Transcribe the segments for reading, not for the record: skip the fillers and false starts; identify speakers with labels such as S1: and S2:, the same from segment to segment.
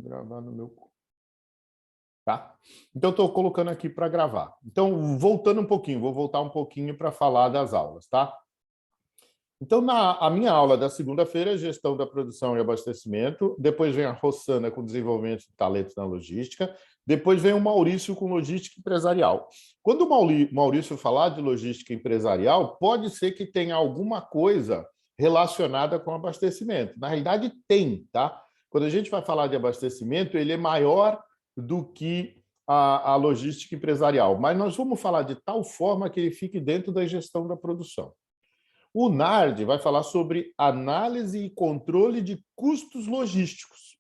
S1: gravar no meu... Tá? Então, estou colocando aqui para gravar. Então, voltando um pouquinho, vou voltar um pouquinho para falar das aulas, tá? Então, a minha aula da segunda-feira é gestão da produção e abastecimento, depois vem a Rossana com desenvolvimento de talentos na logística, depois vem o Maurício com logística empresarial. Quando o Maurício falar de logística empresarial, pode ser que tenha alguma coisa relacionada com abastecimento. Na realidade, tem, tá? Quando a gente vai falar de abastecimento, ele é maior do que a logística empresarial, mas nós vamos falar de tal forma que ele fique dentro da gestão da produção. O NARD vai falar sobre análise e controle de custos logísticos.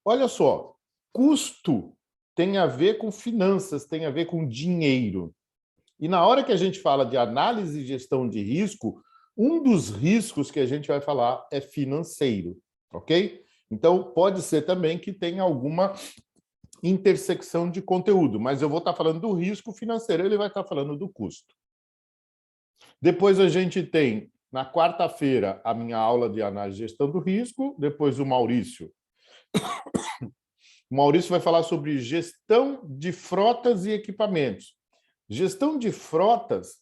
S1: Olha só, custo tem a ver com finanças, tem a ver com dinheiro. E na hora que a gente fala de análise e gestão de risco, um dos riscos que a gente vai falar é financeiro, ok? Então, pode ser também que tenha alguma intersecção de conteúdo, mas eu vou estar falando do risco financeiro, ele vai estar falando do custo. Depois a gente tem, na quarta-feira, a minha aula de análise e gestão do risco, depois o Maurício. O Maurício vai falar sobre gestão de frotas e equipamentos. Gestão de frotas,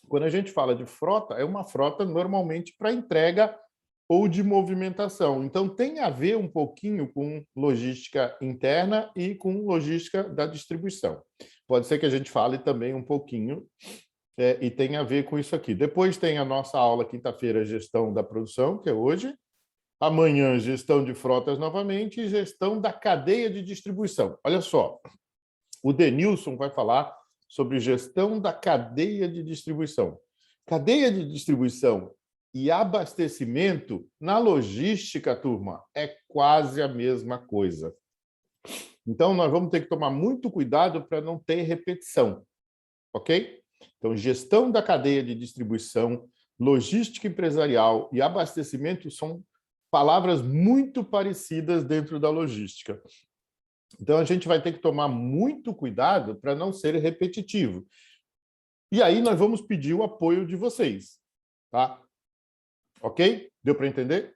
S1: quando a gente fala de frota, é uma frota normalmente para entrega ou de movimentação. Então, tem a ver um pouquinho com logística interna e com logística da distribuição. Pode ser que a gente fale também um pouquinho e tem a ver com isso aqui. Depois tem a nossa aula, quinta-feira, gestão da produção, que é hoje. Amanhã, gestão de frotas novamente e gestão da cadeia de distribuição. Olha só, o Denilson vai falar sobre gestão da cadeia de distribuição. Cadeia de distribuição e abastecimento na logística, turma, é quase a mesma coisa. Então, nós vamos ter que tomar muito cuidado para não ter repetição, ok? Então, gestão da cadeia de distribuição, logística empresarial e abastecimento são palavras muito parecidas dentro da logística. Então, a gente vai ter que tomar muito cuidado para não ser repetitivo. E aí, nós vamos pedir o apoio de vocês, tá? Ok? Deu para entender?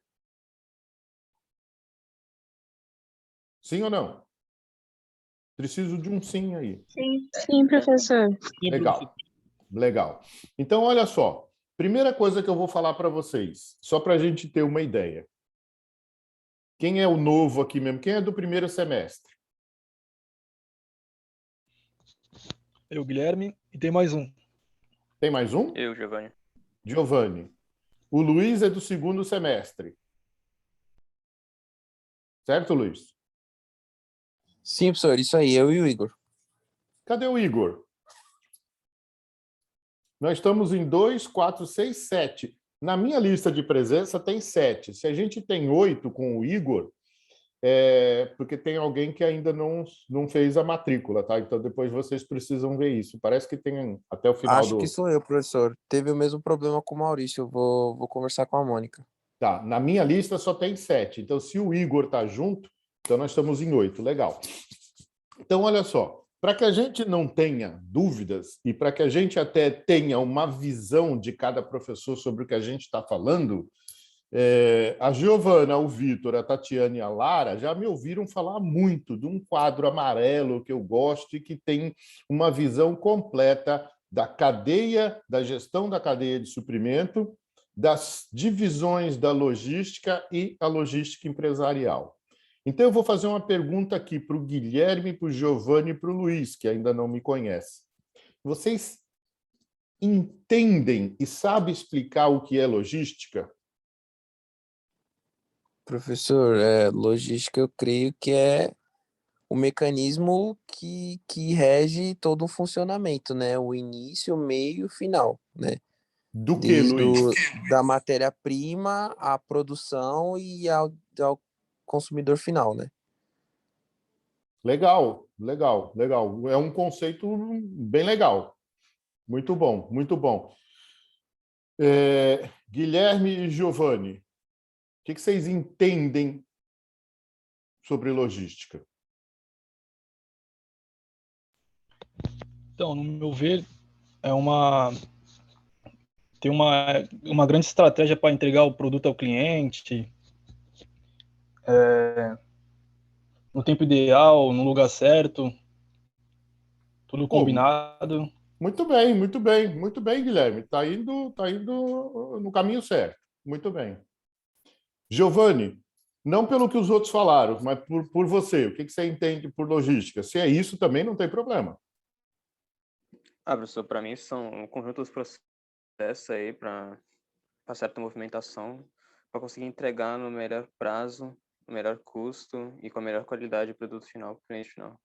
S1: Sim ou não? Preciso de um sim aí.
S2: Sim, professor.
S1: Legal, legal. Então, olha só. Primeira coisa que eu vou falar para vocês, só para a gente ter uma ideia. Quem é o novo aqui mesmo? Quem é do primeiro semestre?
S3: Eu, Guilherme, e tem mais um.
S1: Tem mais um?
S4: Eu, Giovanni.
S1: Giovanni. O Luiz é do segundo semestre. Certo, Luiz?
S5: Sim, professor, isso aí, eu e o Igor.
S1: Cadê o Igor? Nós estamos em 2, 4, 6, 7. Na minha lista de presença tem 7. Se a gente tem 8 com o Igor, é porque tem alguém que ainda não fez a matrícula, tá? Então depois vocês precisam ver isso. Parece que tem até o final
S5: Acho que sou eu, professor. Teve o mesmo problema com o Maurício. Eu vou conversar com a Mônica.
S1: Tá, na minha lista só tem 7. Então, se o Igor está junto, então nós estamos em 8. Legal. Então, olha só. Para que a gente não tenha dúvidas e para que a gente até tenha uma visão de cada professor sobre o que a gente está falando, a Giovana, o Vitor, a Tatiana e a Lara já me ouviram falar muito de um quadro amarelo que eu gosto e que tem uma visão completa da cadeia, da gestão da cadeia de suprimento, das divisões da logística e a logística empresarial. Então, eu vou fazer uma pergunta aqui para o Guilherme, para o Giovanni e para o Luiz, que ainda não me conhece. Vocês entendem e sabem explicar o que é logística?
S5: Professor, logística eu creio que é o mecanismo que rege todo o funcionamento, né? O início, o meio e o final, né?
S1: Do que, Luiz?
S5: Da matéria-prima, à produção e ao consumidor final, né?
S1: Legal, legal, legal. É um conceito bem legal. Muito bom, muito bom. Guilherme e Giovanni, o que vocês entendem sobre logística?
S3: Então, no meu ver, tem uma grande estratégia para entregar o produto ao cliente, no tempo ideal, no lugar certo, tudo
S1: Pô,
S3: combinado.
S1: muito bem, Guilherme. Tá indo no caminho certo. Muito bem. Giovanni, não pelo que os outros falaram, mas por você, o que você entende por logística? Se é isso, também não tem problema.
S4: Professor, para mim são um conjunto dos processos aí para certa movimentação, para conseguir entregar no melhor prazo, no melhor custo e com a melhor qualidade do produto final para o cliente final.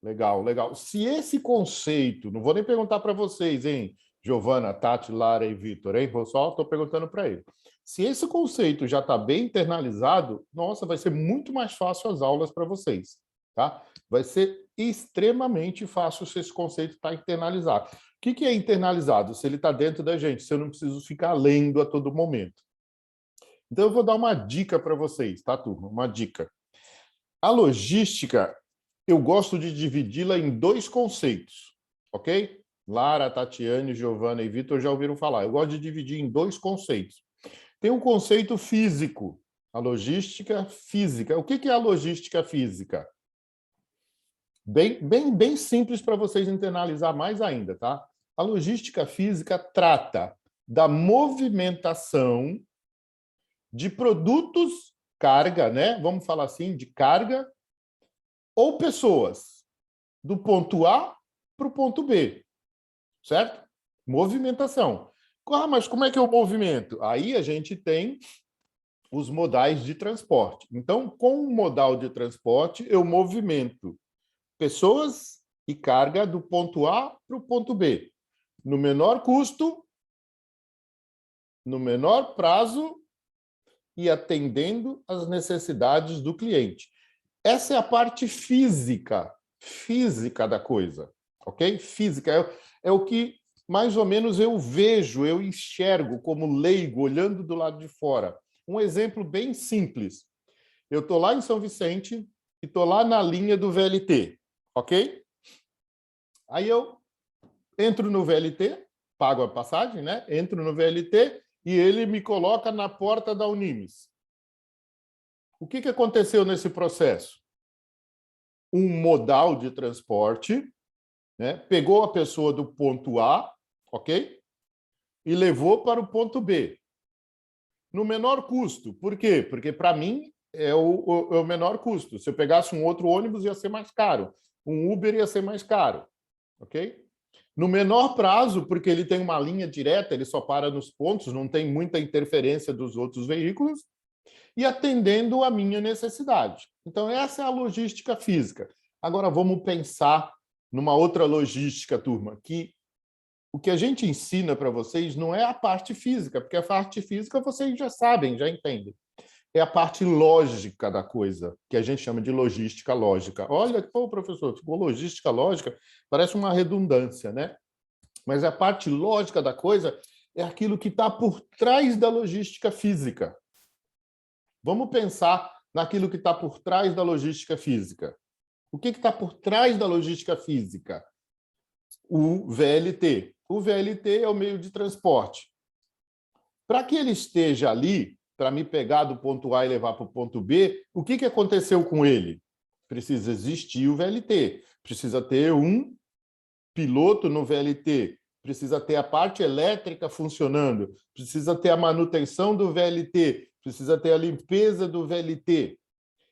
S1: Legal, legal. Se esse conceito, não vou nem perguntar para vocês, hein, Giovana, Tati, Lara e Vitor, hein? Eu só estou perguntando para ele. Se esse conceito já está bem internalizado, nossa, vai ser muito mais fácil as aulas para vocês, tá? Vai ser extremamente fácil se esse conceito está internalizado. O que é internalizado? Se ele está dentro da gente, se eu não preciso ficar lendo a todo momento. Então, eu vou dar uma dica para vocês, tá, turma? Uma dica. A logística, eu gosto de dividi-la em dois conceitos, ok? Lara, Tatiane, Giovana e Vitor já ouviram falar. Eu gosto de dividir em dois conceitos. Tem um conceito físico, a logística física. O que é a logística física? Bem simples para vocês internalizar mais ainda, tá? A logística física trata da movimentação de produtos, carga, né? Vamos falar assim, de carga, ou pessoas, do ponto A para o ponto B, certo? Movimentação. Mas como é que é o movimento? Aí a gente tem os modais de transporte. Então, com o modal de transporte, eu movimento pessoas e carga do ponto A para o ponto B, no menor custo, no menor prazo e atendendo às necessidades do cliente. Essa é a parte física da coisa, ok? Física é o que mais ou menos eu vejo, eu enxergo como leigo, olhando do lado de fora. Um exemplo bem simples. Eu estou lá em São Vicente e estou lá na linha do VLT, ok? Aí eu entro no VLT, pago a passagem, né? Entro no VLT e ele me coloca na porta da Unimes. O que aconteceu nesse processo? Um modal de transporte, né? Pegou a pessoa do ponto A, ok? E levou para o ponto B. No menor custo. Por quê? Porque, para mim, é o menor custo. Se eu pegasse um outro ônibus, ia ser mais caro. Um Uber ia ser mais caro. Ok? No menor prazo, porque ele tem uma linha direta, ele só para nos pontos, não tem muita interferência dos outros veículos, e atendendo a minha necessidade. Então, essa é a logística física. Agora, vamos pensar numa outra logística, turma, que o que a gente ensina para vocês não é a parte física, porque a parte física vocês já sabem, já entendem. É a parte lógica da coisa, que a gente chama de logística lógica. Olha, pô, professor, ficou logística lógica, parece uma redundância, né? Mas a parte lógica da coisa é aquilo que está por trás da logística física. Vamos pensar naquilo que está por trás da logística física. O que está por trás da logística física? O VLT. O VLT é o meio de transporte. Para que ele esteja ali, para me pegar do ponto A e levar para o ponto B, o que aconteceu com ele? Precisa existir o VLT, precisa ter um piloto no VLT, precisa ter a parte elétrica funcionando, precisa ter a manutenção do VLT, precisa ter a limpeza do VLT.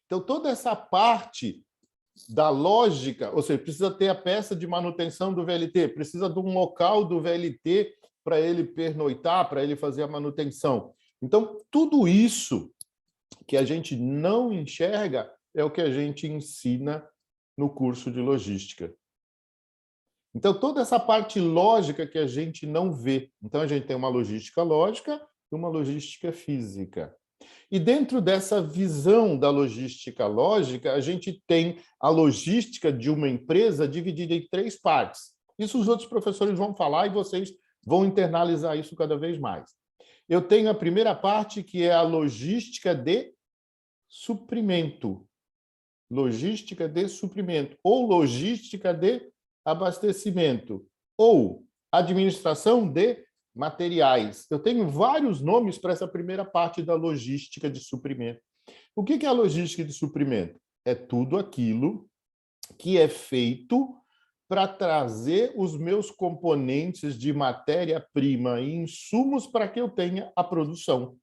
S1: Então, toda essa parte da lógica, ou seja, precisa ter a peça de manutenção do VLT, precisa de um local do VLT para ele pernoitar, para ele fazer a manutenção. Então, tudo isso que a gente não enxerga é o que a gente ensina no curso de logística. Então, toda essa parte lógica que a gente não vê. Então, a gente tem uma logística lógica e uma logística física. E dentro dessa visão da logística lógica, a gente tem a logística de uma empresa dividida em três partes. Isso os outros professores vão falar e vocês vão internalizar isso cada vez mais. Eu tenho a primeira parte, que é a logística de suprimento. Logística de suprimento, ou logística de abastecimento, ou administração de materiais. Eu tenho vários nomes para essa primeira parte da logística de suprimento. O que é a logística de suprimento? é tudo aquilo que é feito para trazer os meus componentes de matéria-prima e insumos para que eu tenha a produção.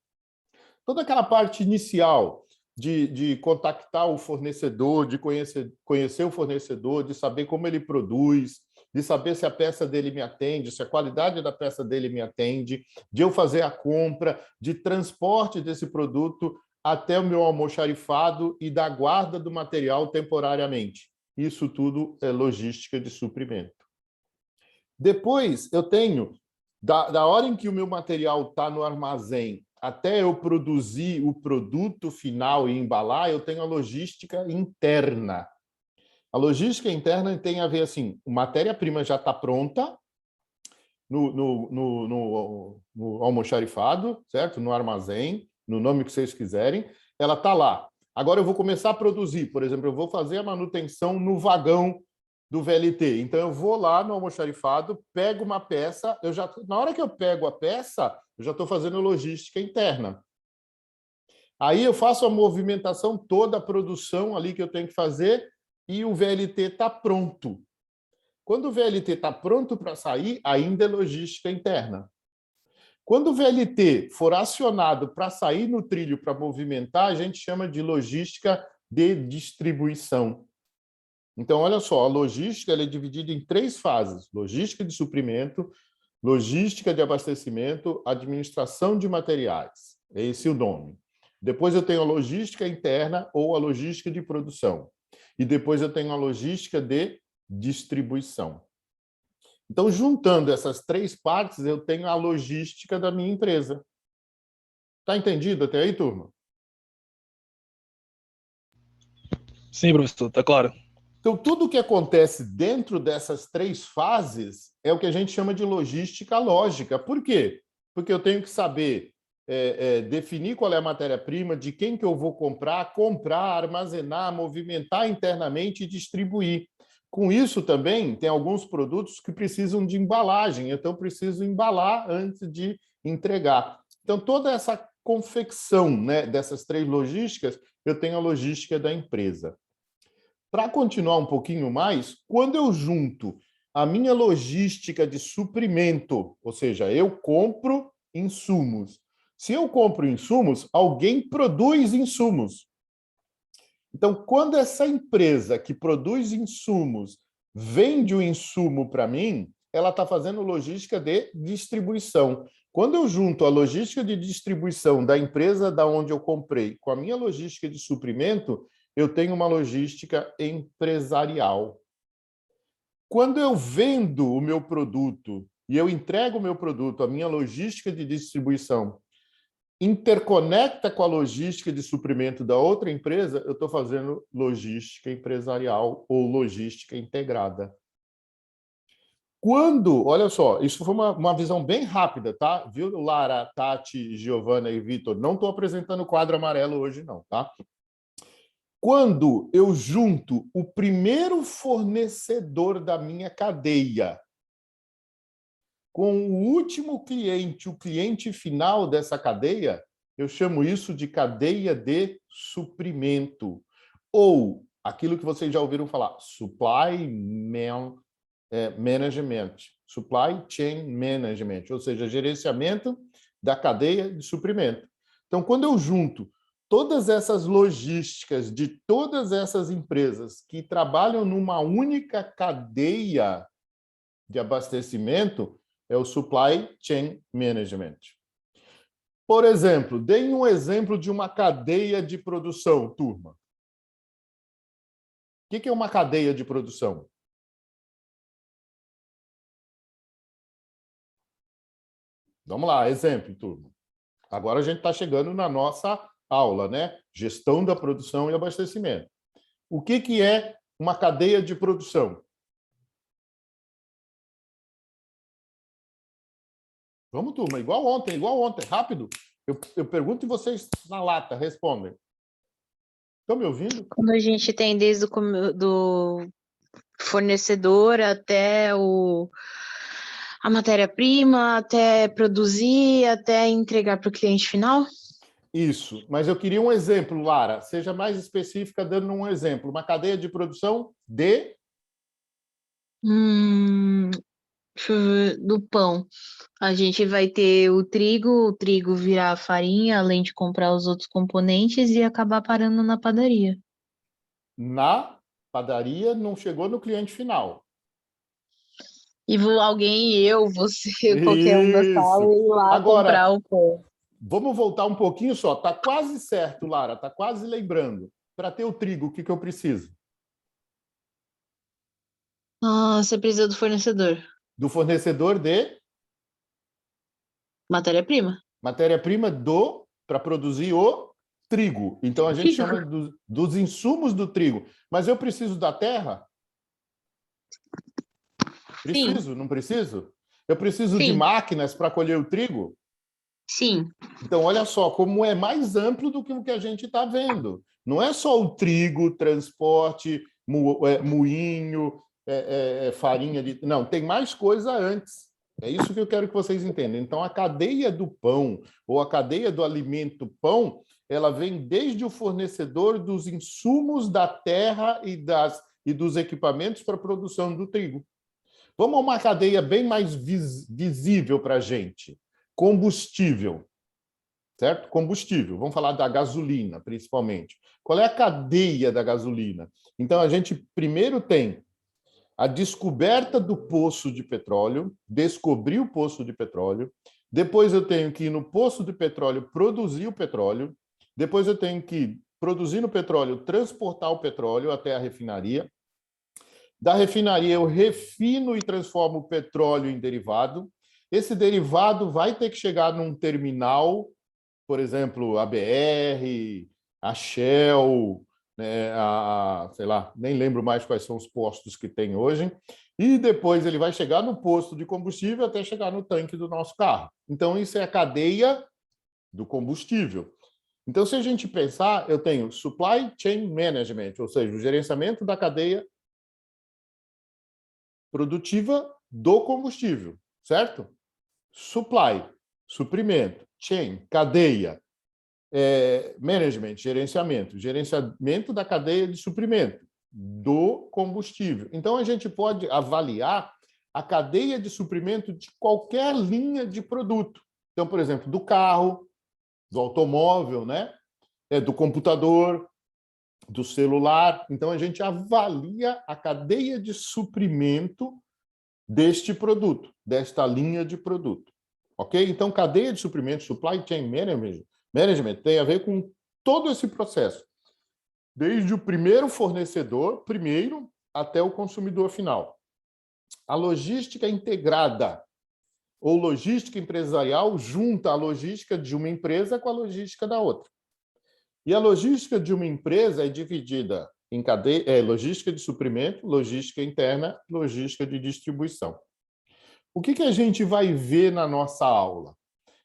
S1: Toda aquela parte inicial de contactar o fornecedor, de conhecer o fornecedor, de saber como ele produz, de saber se a peça dele me atende, se a qualidade da peça dele me atende, de eu fazer a compra, de transporte desse produto até o meu almoxarifado e da guarda do material temporariamente. Isso tudo é logística de suprimento. Depois, eu tenho, da hora em que o meu material está no armazém até eu produzir o produto final e embalar, eu tenho a logística interna. A logística interna tem a ver assim, a matéria-prima já está pronta no almoxarifado, certo? No armazém, no nome que vocês quiserem, ela está lá. Agora eu vou começar a produzir, por exemplo, eu vou fazer a manutenção no vagão do VLT. Então eu vou lá no almoxarifado, pego uma peça, na hora que eu pego a peça, eu já estou fazendo logística interna. Aí eu faço a movimentação toda, a produção ali que eu tenho que fazer, e o VLT está pronto. Quando o VLT está pronto para sair, ainda é logística interna. Quando o VLT for acionado para sair no trilho para movimentar, a gente chama de logística de distribuição. Então, olha só, a logística ela é dividida em 3 fases: logística de suprimento, logística de abastecimento, administração de materiais. É esse o nome. Depois eu tenho a logística interna ou a logística de produção. E depois eu tenho a logística de distribuição. Então, juntando essas 3 partes, eu tenho a logística da minha empresa. Está entendido até aí, turma?
S3: Sim, professor, tá claro.
S1: Então, tudo que acontece dentro dessas 3 fases é o que a gente chama de logística lógica. Por quê? Porque eu tenho que saber definir qual é a matéria-prima, de quem que eu vou comprar, armazenar, movimentar internamente e distribuir. Com isso também, tem alguns produtos que precisam de embalagem, então eu preciso embalar antes de entregar. Então, toda essa confecção, né, dessas 3 logísticas, eu tenho a logística da empresa. Para continuar um pouquinho mais, quando eu junto a minha logística de suprimento, ou seja, eu compro insumos. Se eu compro insumos, alguém produz insumos. Então, quando essa empresa que produz insumos vende o insumo para mim, ela está fazendo logística de distribuição. Quando eu junto a logística de distribuição da empresa da onde eu comprei com a minha logística de suprimento, eu tenho uma logística empresarial. Quando eu vendo o meu produto e eu entrego o meu produto, a minha logística de distribuição interconecta com a logística de suprimento da outra empresa, eu estou fazendo logística empresarial ou logística integrada. Olha só, isso foi uma visão bem rápida, tá? Viu, Lara, Tati, Giovana e Vitor? Não estou apresentando o quadro amarelo hoje, não, tá? Quando eu junto o primeiro fornecedor da minha cadeia com o último cliente, o cliente final dessa cadeia, eu chamo isso de cadeia de suprimento. Ou aquilo que vocês já ouviram falar, Supply Management, Supply Chain Management, ou seja, gerenciamento da cadeia de suprimento. Então, quando eu junto todas essas logísticas de todas essas empresas que trabalham numa única cadeia de abastecimento, é o Supply Chain Management. Por exemplo, deem um exemplo de uma cadeia de produção, turma. O que é uma cadeia de produção? Vamos lá, exemplo, turma. Agora a gente está chegando na nossa aula, né? Gestão da produção e abastecimento. O que é uma cadeia de produção? Vamos, turma, igual ontem, rápido. Eu pergunto e vocês na lata respondem. Estão me ouvindo?
S2: Quando a gente tem desde o do fornecedor até a matéria-prima, até produzir, até entregar para o cliente final?
S1: Isso, mas eu queria um exemplo, Lara. Seja mais específica, dando um exemplo. Uma cadeia de produção de...
S2: Deixa eu ver, do pão. A gente vai ter o trigo virar farinha, além de comprar os outros componentes e acabar parando na padaria.
S1: Na padaria, não chegou no cliente final.
S2: E alguém, eu, você, qualquer um da sala,
S1: Isso.
S2: ir lá
S1: Agora,
S2: comprar o pão.
S1: vamos voltar um pouquinho só. Está quase certo, Lara. Está quase lembrando. Para ter o trigo, o que eu preciso?
S2: Você precisa do fornecedor.
S1: Do fornecedor de
S2: Matéria-prima.
S1: matéria-prima para produzir o trigo. Então, a gente chama dos insumos do trigo. Mas eu preciso da terra? Preciso, não preciso? Eu preciso de
S2: Sim.
S1: máquinas para colher o trigo?
S2: Sim.
S1: Então, olha só, como é mais amplo do que o que a gente está vendo. Não é só o trigo, transporte, moinho, farinha de... Não, tem mais coisa antes. É isso que eu quero que vocês entendam. Então, a cadeia do pão, ou a cadeia do alimento pão, ela vem desde o fornecedor dos insumos da terra e dos equipamentos para a produção do trigo. Vamos a uma cadeia bem mais visível para a gente. Combustível. Certo? Combustível. Vamos falar da gasolina, principalmente. Qual é a cadeia da gasolina? Então, a gente primeiro tem a descoberta do poço de petróleo, descobrir o poço de petróleo, depois eu tenho que ir no poço de petróleo produzir o petróleo, depois eu tenho que, produzindo o petróleo, transportar o petróleo até a refinaria. Da refinaria eu refino e transformo o petróleo em derivado. Esse derivado vai ter que chegar num terminal, por exemplo, a BR, a Shell, né, sei lá, nem lembro mais quais são os postos que tem hoje, e depois ele vai chegar no posto de combustível até chegar no tanque do nosso carro. Então, isso é a cadeia do combustível. Então, se a gente pensar, eu tenho Supply Chain Management, ou seja, o gerenciamento da cadeia produtiva do combustível, certo? Supply, suprimento, chain, cadeia, management, gerenciamento da cadeia de suprimento do combustível. Então, a gente pode avaliar a cadeia de suprimento de qualquer linha de produto. Então, por exemplo, do carro, do automóvel, né? Do computador, do celular. Então, a gente avalia a cadeia de suprimento deste produto, desta linha de produto. Ok? Então, cadeia de suprimento, supply chain management, tem a ver com todo esse processo. Desde o primeiro fornecedor, até o consumidor final. A logística integrada, ou logística empresarial, junta a logística de uma empresa com a logística da outra. E a logística de uma empresa é dividida em logística de suprimento, logística interna, logística de distribuição. O que a gente vai ver na nossa aula?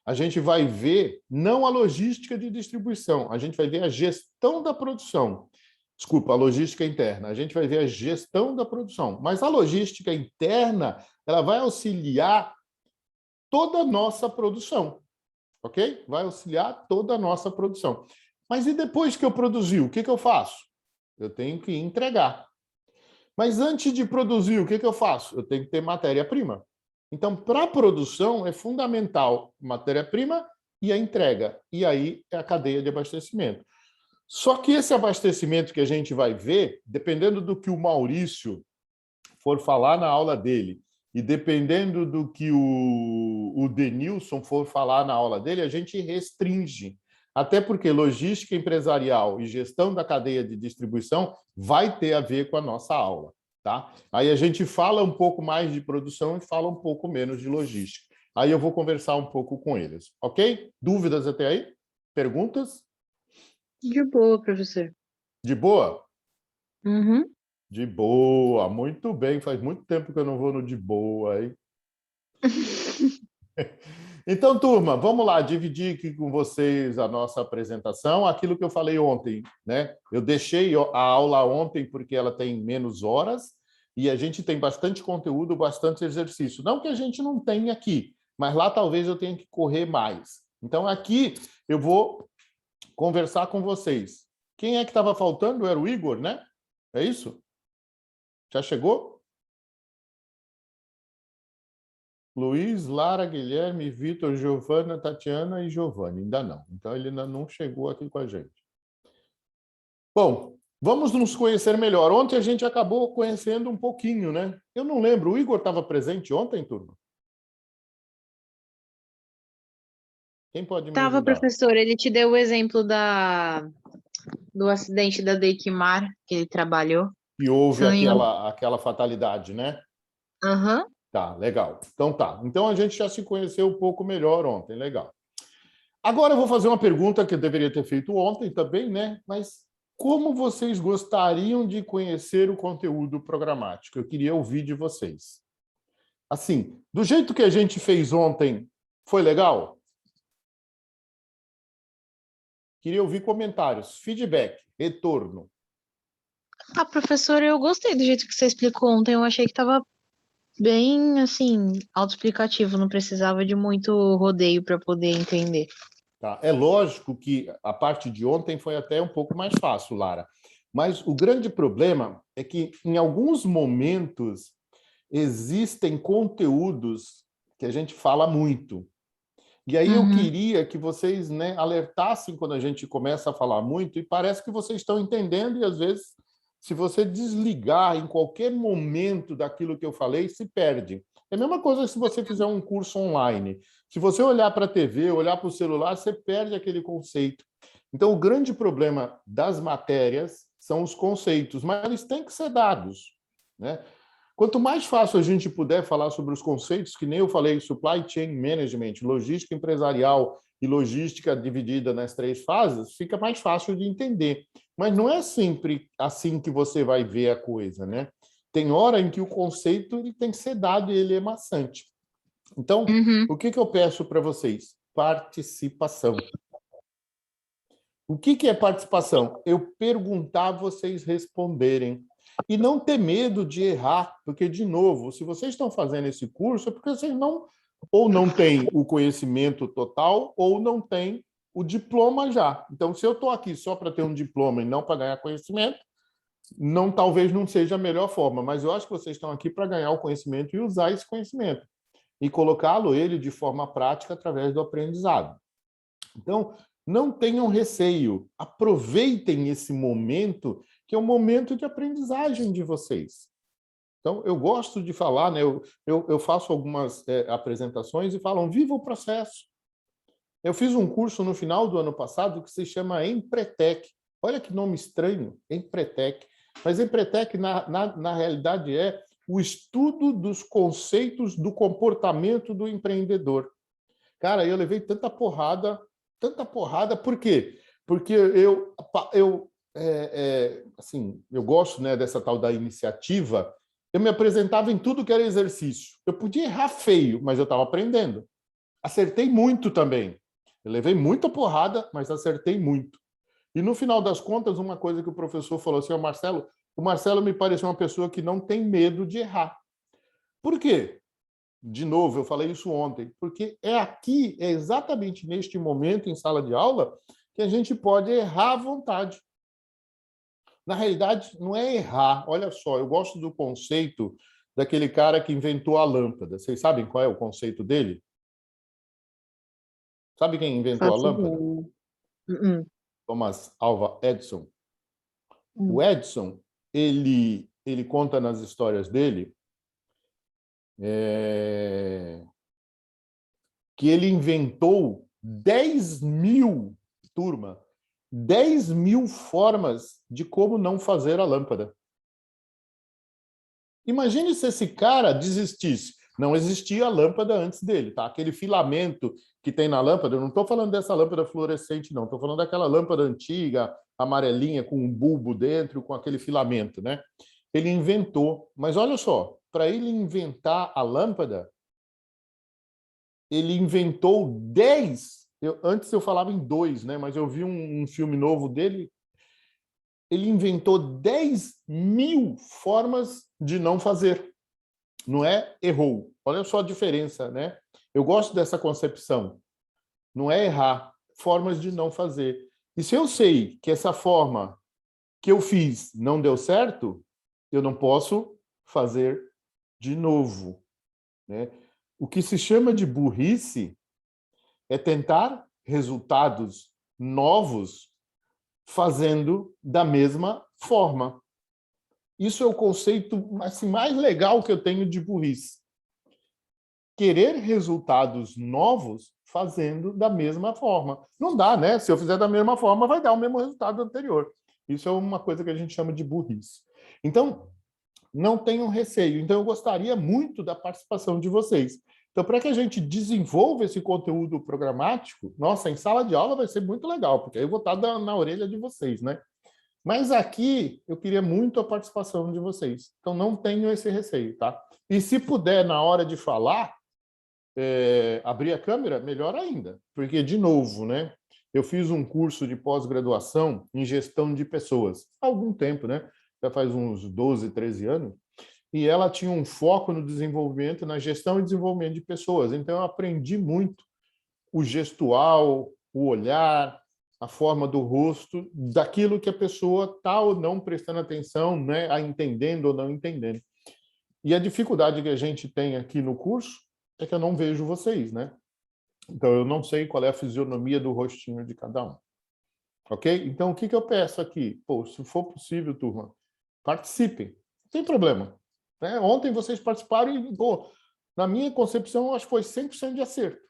S1: A gente vai ver não a logística de distribuição, a gente vai ver a gestão da produção. Desculpa, a logística interna. A gente vai ver a gestão da produção. Mas a logística interna, ela vai auxiliar toda a nossa produção. Ok? Vai auxiliar toda a nossa produção. Mas e depois que eu produzi, o que eu faço? Eu tenho que entregar. Mas antes de produzir, o que eu faço? Eu tenho que ter matéria-prima. Então, para a produção, é fundamental matéria-prima e a entrega. E aí é a cadeia de abastecimento. Só que esse abastecimento que a gente vai ver, dependendo do que o Maurício for falar na aula dele, e dependendo do que o Denilson for falar na aula dele, a gente restringe. Até porque logística empresarial e gestão da cadeia de distribuição vai ter a ver com a nossa aula. Tá? Aí a gente fala um pouco mais de produção e fala um pouco menos de logística. Aí eu vou conversar um pouco com eles. Ok? Dúvidas até aí? Perguntas?
S2: De boa, professor.
S1: De boa?
S2: Uhum.
S1: De boa. Muito bem. Faz muito tempo que eu não vou no de boa, hein? Então, turma, vamos lá, dividir aqui com vocês a nossa apresentação. Aquilo que eu falei ontem, né? Eu deixei a aula ontem porque ela tem menos horas e a gente tem bastante conteúdo, bastante exercício. Não que a gente não tenha aqui, mas lá talvez eu tenha que correr mais. Então, aqui eu vou conversar com vocês. Quem é que estava faltando? Era o Igor, né? É isso? Já chegou? Luiz, Lara, Guilherme, Vitor, Giovana, Tatiana e Giovanni. Ainda não. Então, ele ainda não chegou aqui com a gente. Bom, vamos nos conhecer melhor. Ontem a gente acabou conhecendo um pouquinho, né? Eu não lembro. O Igor estava presente ontem, turma? Quem pode me
S2: Tava,
S1: ajudar?
S2: professor, ele te deu o exemplo do acidente da Deikimar, que ele trabalhou.
S1: E houve
S2: Se não me engano.
S1: aquela fatalidade, né?
S2: Aham.
S1: Tá, legal. Então tá. Então a gente já se conheceu um pouco melhor ontem, legal. Agora eu vou fazer uma pergunta que eu deveria ter feito ontem também, né? Mas como vocês gostariam de conhecer o conteúdo programático? Eu queria ouvir de vocês. Assim, do jeito que a gente fez ontem, foi legal? Queria ouvir comentários, feedback, retorno.
S2: Ah, professor, eu gostei do jeito que você explicou ontem. Eu achei que estava bem, assim, autoexplicativo. Não precisava de muito rodeio para poder entender.
S1: Tá? É lógico que a parte de ontem foi até um pouco mais fácil, Lara. Mas o grande problema é que, em alguns momentos, existem conteúdos que a gente fala muito. E aí eu queria que vocês, né, alertassem quando a gente começa a falar muito, e parece que vocês estão entendendo, e às vezes, se você desligar em qualquer momento daquilo que eu falei, se perde. É a mesma coisa se você fizer um curso online. Se você olhar para a TV, olhar para o celular, você perde aquele conceito. Então, o grande problema das matérias são os conceitos, mas eles têm que ser dados, né? Quanto mais fácil a gente puder falar sobre os conceitos, que nem eu falei, supply chain management, logística empresarial e logística dividida nas 3 fases, fica mais fácil de entender. Mas não é sempre assim que você vai ver a coisa, né? Tem hora em que o conceito ele tem que ser dado e ele é maçante. Então, o que eu peço para vocês? Participação. O que é participação? Eu perguntar, vocês responderem. E não ter medo de errar, porque, de novo, se vocês estão fazendo esse curso, é porque vocês não têm o conhecimento total ou não têm o diploma já. Então, se eu estou aqui só para ter um diploma e não para ganhar conhecimento, talvez não seja a melhor forma, mas eu acho que vocês estão aqui para ganhar o conhecimento e usar esse conhecimento e colocá-lo ele de forma prática através do aprendizado. Então, não tenham receio, aproveitem esse momento, que é um momento de aprendizagem de vocês. Então, eu gosto de falar, né? Eu faço algumas apresentações e falam, viva o processo. Eu fiz um curso no final do ano passado que se chama Empretec. Olha que nome estranho, Empretec. Mas Empretec, na realidade, é o estudo dos conceitos do comportamento do empreendedor. Cara, eu levei tanta porrada, por quê? Porque eu gosto, né, dessa tal da iniciativa, eu me apresentava em tudo que era exercício. Eu podia errar feio, mas eu estava aprendendo. Acertei muito também. Eu levei muita porrada, mas acertei muito. E no final das contas, uma coisa que o professor falou assim, o Marcelo me pareceu uma pessoa que não tem medo de errar. Por quê? De novo, eu falei isso ontem, porque é exatamente neste momento, em sala de aula, que a gente pode errar à vontade. Na realidade, não é errar. Olha só, eu gosto do conceito daquele cara que inventou a lâmpada. Vocês sabem qual é o conceito dele? Sabe quem inventou a lâmpada? Thomas Alva Edison. O Edison, ele conta nas histórias dele que ele inventou 10.000 formas de como não fazer a lâmpada. Imagine se esse cara desistisse. Não existia a lâmpada antes dele, tá? Aquele filamento que tem na lâmpada, eu não estou falando dessa lâmpada fluorescente, não. Estou falando daquela lâmpada antiga, amarelinha, com um bulbo dentro, com aquele filamento, né? Ele inventou. Mas olha só, para ele inventar a lâmpada, ele inventou 10. Antes eu falava em 2, né? Mas eu vi um filme novo dele. Ele inventou 10.000 formas de não fazer. Não é errou. Olha só a diferença, né? Eu gosto dessa concepção. Não é errar, formas de não fazer. E se eu sei que essa forma que eu fiz não deu certo, eu não posso fazer de novo, né? O que se chama de burrice é tentar resultados novos fazendo da mesma forma. Isso é o conceito assim, mais legal que eu tenho de burrice. Querer resultados novos fazendo da mesma forma. Não dá, né? Se eu fizer da mesma forma, vai dar o mesmo resultado anterior. Isso é uma coisa que a gente chama de burrice. Então, não tenham receio. Então, eu gostaria muito da participação de vocês. Então, para que a gente desenvolva esse conteúdo programático, nossa, em sala de aula vai ser muito legal, porque aí eu vou estar na orelha de vocês, né? Mas aqui, eu queria muito a participação de vocês. Então, não tenham esse receio, tá? E se puder, na hora de falar, abrir a câmera, melhor ainda. Porque, de novo, né? Eu fiz um curso de pós-graduação em gestão de pessoas há algum tempo, né? Já faz uns 12, 13 anos. E ela tinha um foco no desenvolvimento, na gestão e desenvolvimento de pessoas. Então, eu aprendi muito o gestual, o olhar, a forma do rosto, daquilo que a pessoa está ou não prestando atenção, né? A entendendo ou não entendendo. E a dificuldade que a gente tem aqui no curso é que eu não vejo vocês, né? Então, eu não sei qual é a fisionomia do rostinho de cada um. Ok? Então, o que eu peço aqui? Pô, se for possível, turma, participem. Não tem problema. Né? Ontem vocês participaram e, pô, na minha concepção, acho que foi 100% de acerto.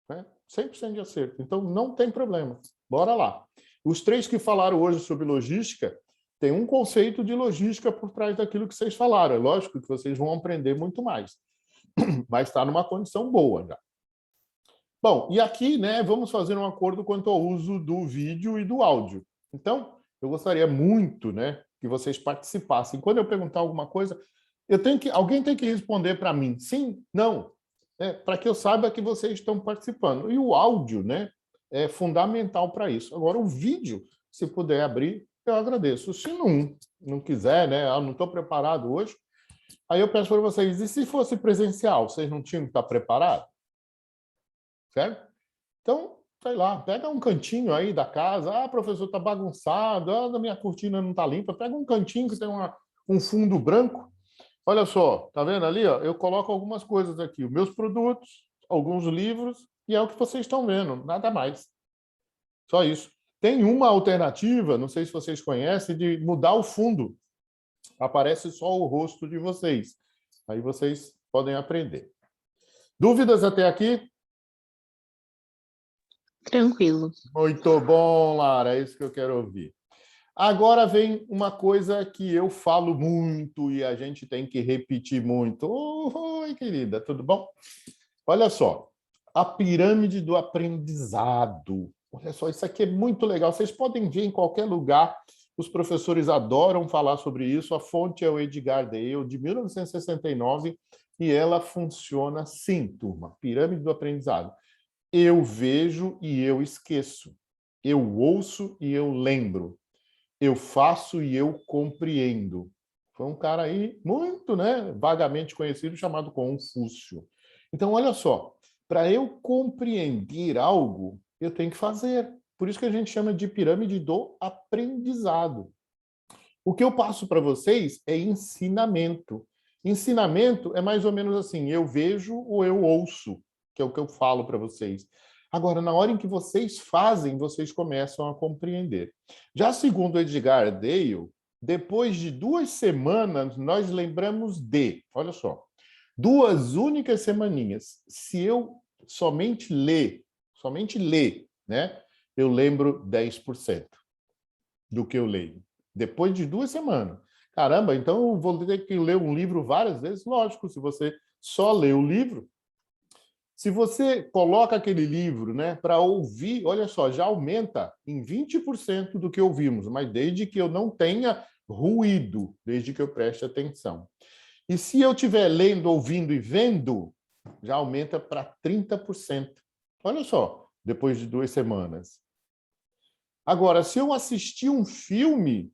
S1: Né? 100% de acerto. Então, não tem problema. Bora lá. Os 3 que falaram hoje sobre logística, tem um conceito de logística por trás daquilo que vocês falaram. É lógico que vocês vão aprender muito mais. Mas está numa condição boa já. Bom, e aqui, né, vamos fazer um acordo quanto ao uso do vídeo e do áudio. Então, eu gostaria muito, né, que vocês participassem. Quando eu perguntar alguma coisa, alguém tem que responder para mim, sim, não, para que eu saiba que vocês estão participando. E o áudio, né, é fundamental para isso. Agora, o vídeo, se puder abrir, eu agradeço. Se não quiser, né, eu não estou preparado hoje, aí eu peço para vocês, e se fosse presencial, vocês não tinham que estar preparados? Certo? Então, sei lá, pega um cantinho aí da casa, professor, está bagunçado, a minha cortina não está limpa, pega um cantinho que tem um fundo branco. Olha só, tá vendo ali? Ó, eu coloco algumas coisas aqui, os meus produtos, alguns livros, e é o que vocês estão vendo, nada mais. Só isso. Tem uma alternativa, não sei se vocês conhecem, de mudar o fundo. Aparece só o rosto de vocês. Aí vocês podem aprender. Dúvidas até aqui?
S2: Tranquilo.
S1: Muito bom, Lara, é isso que eu quero ouvir. Agora vem uma coisa que eu falo muito e a gente tem que repetir muito. Oi, querida, tudo bom? Olha só, a pirâmide do aprendizado. Olha só, isso aqui é muito legal. Vocês podem ver em qualquer lugar. Os professores adoram falar sobre isso. A fonte é o Edgar Dale, de 1969, e ela funciona assim, turma. Pirâmide do aprendizado. Eu vejo e eu esqueço. Eu ouço e eu lembro. Eu faço e eu compreendo. Foi um cara aí muito, né, vagamente conhecido, chamado Confúcio. Então, olha só, para eu compreender algo, eu tenho que fazer. Por isso que a gente chama de pirâmide do aprendizado. O que eu passo para vocês é ensinamento. Ensinamento é mais ou menos assim, eu vejo ou eu ouço, que é o que eu falo para vocês. Agora, na hora em que vocês fazem, vocês começam a compreender. Já segundo Edgar Dale, depois de 2 semanas, nós lembramos de, olha só, 2 únicas semaninhas. Se eu somente ler, né, eu lembro 10% do que eu leio. Depois de 2 semanas. Caramba, então eu vou ter que ler um livro várias vezes? Lógico, se você só lê o livro. Se você coloca aquele livro, né, para ouvir, olha só, já aumenta em 20% do que ouvimos, mas desde que eu não tenha ruído, desde que eu preste atenção. E se eu estiver lendo, ouvindo e vendo, já aumenta para 30%. Olha só, depois de 2 semanas. Agora, se eu assistir um filme,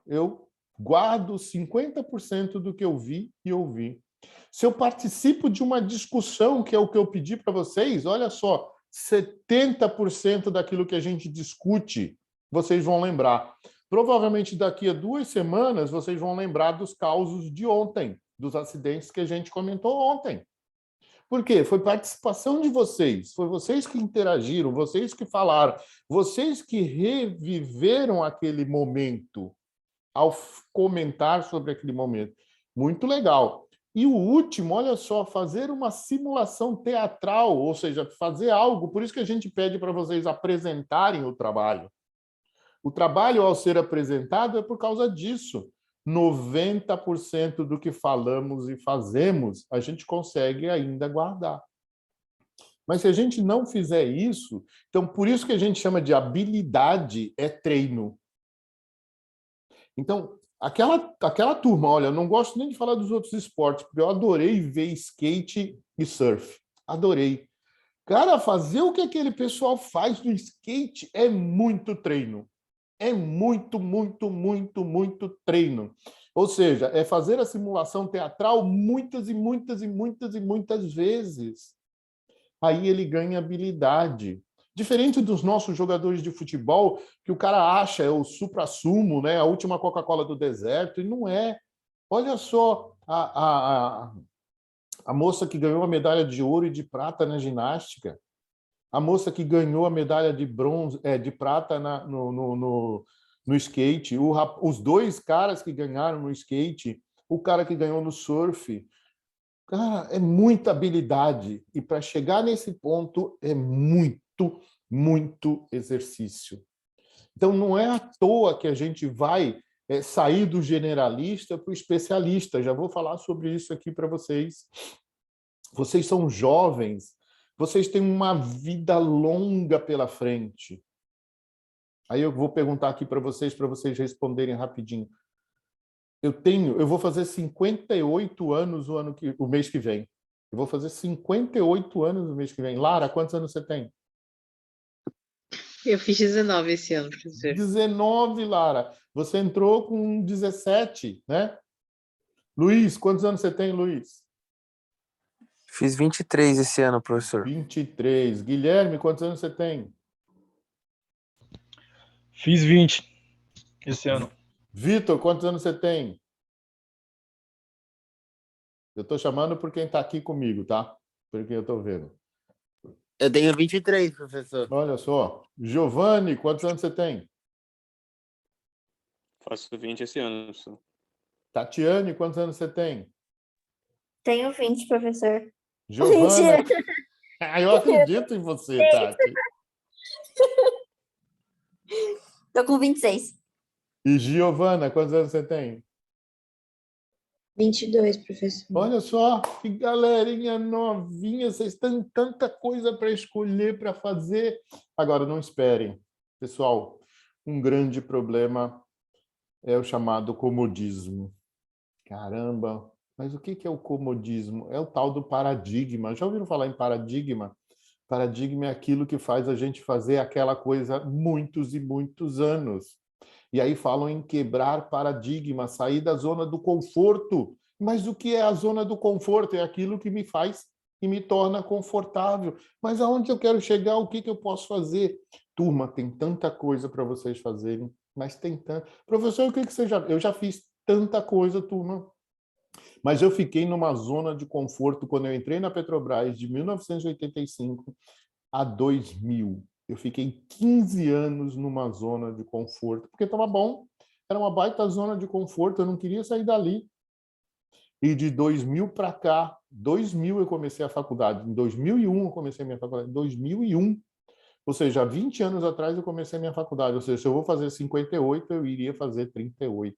S1: eu guardo 50% do que eu vi e ouvi. Se eu participo de uma discussão, que é o que eu pedi para vocês, olha só, 70% daquilo que a gente discute, vocês vão lembrar. Provavelmente daqui a 2 semanas, vocês vão lembrar dos causos de ontem, dos acidentes que a gente comentou ontem. Por quê? Foi participação de vocês, foi vocês que interagiram, vocês que falaram, vocês que reviveram aquele momento ao comentar sobre aquele momento. Muito legal. E o último, olha só, fazer uma simulação teatral, ou seja, fazer algo, por isso que a gente pede para vocês apresentarem o trabalho. O trabalho, ao ser apresentado, é por causa disso. 90% do que falamos e fazemos, a gente consegue ainda guardar. Mas se a gente não fizer isso, então por isso que a gente chama de habilidade é treino. Então, aquela turma, olha, eu não gosto nem de falar dos outros esportes, porque eu adorei ver skate e surf. Adorei. Cara, fazer o que aquele pessoal faz no skate é muito treino. É muito, muito, muito, muito treino. Ou seja, é fazer a simulação teatral muitas e muitas e muitas e muitas vezes. Aí ele ganha habilidade. Diferente dos nossos jogadores de futebol, que o cara acha é o suprassumo, né? A última Coca-Cola do deserto, e não é. Olha só, a moça que ganhou a medalha de ouro e de prata na ginástica, a moça que ganhou a medalha de bronze, de prata no skate, os 2 caras que ganharam no skate, o cara que ganhou no surf. Cara, é muita habilidade. E para chegar nesse ponto é muito, muito exercício. Então, não é à toa que a gente vai sair do generalista para o especialista. Já vou falar sobre isso aqui para vocês. Vocês são jovens, vocês têm uma vida longa pela frente. Aí eu vou perguntar aqui para vocês responderem rapidinho. Eu vou fazer 58 anos o mês que vem. Eu vou fazer 58 anos no mês que vem. Lara, quantos anos você tem?
S2: Eu fiz 19 esse ano, professor.
S1: 19, Lara. Você entrou com 17, né? Luiz, quantos anos você tem, Luiz?
S5: Fiz 23 esse ano, professor.
S1: 23. Guilherme, quantos anos você tem?
S3: Fiz 20 esse ano.
S1: Vitor, quantos anos você tem? Eu estou chamando por quem está aqui comigo, tá? Por quem eu estou vendo.
S6: Eu tenho 23, professor.
S1: Olha só. Giovanni, quantos anos você tem?
S4: Faço 20 esse ano, professor.
S1: Tatiane, quantos anos você tem?
S7: Tenho 20, professor.
S1: Giovana.
S7: Mentira.
S1: Eu acredito em você, Tati.
S7: Tô com 26.
S1: E Giovana, quantos anos você tem?
S7: 22, professor.
S1: Olha só, que galerinha novinha, vocês têm tanta coisa para escolher, para fazer. Agora, não esperem. Pessoal, um grande problema é o chamado comodismo. Caramba, mas o que é o comodismo? É o tal do paradigma. Já ouviram falar em paradigma? Paradigma é aquilo que faz a gente fazer aquela coisa muitos e muitos anos. E aí falam em quebrar paradigma, sair da zona do conforto. Mas o que é a zona do conforto? É aquilo que me faz e me torna confortável. Mas aonde eu quero chegar? O que eu posso fazer? Turma, tem tanta coisa para vocês fazerem, mas tem tanto. Professor, o que você já... Eu já fiz tanta coisa, turma. Mas eu fiquei numa zona de conforto quando eu entrei na Petrobras de 1985 a 2000. Eu fiquei 15 anos numa zona de conforto, porque estava bom, era uma baita zona de conforto, eu não queria sair dali. E de 2000 para cá, 2000 eu comecei a faculdade, em 2001 eu comecei a minha faculdade, em 2001, ou seja, há 20 anos atrás eu comecei a minha faculdade, ou seja, se eu vou fazer 58, eu iria fazer 38.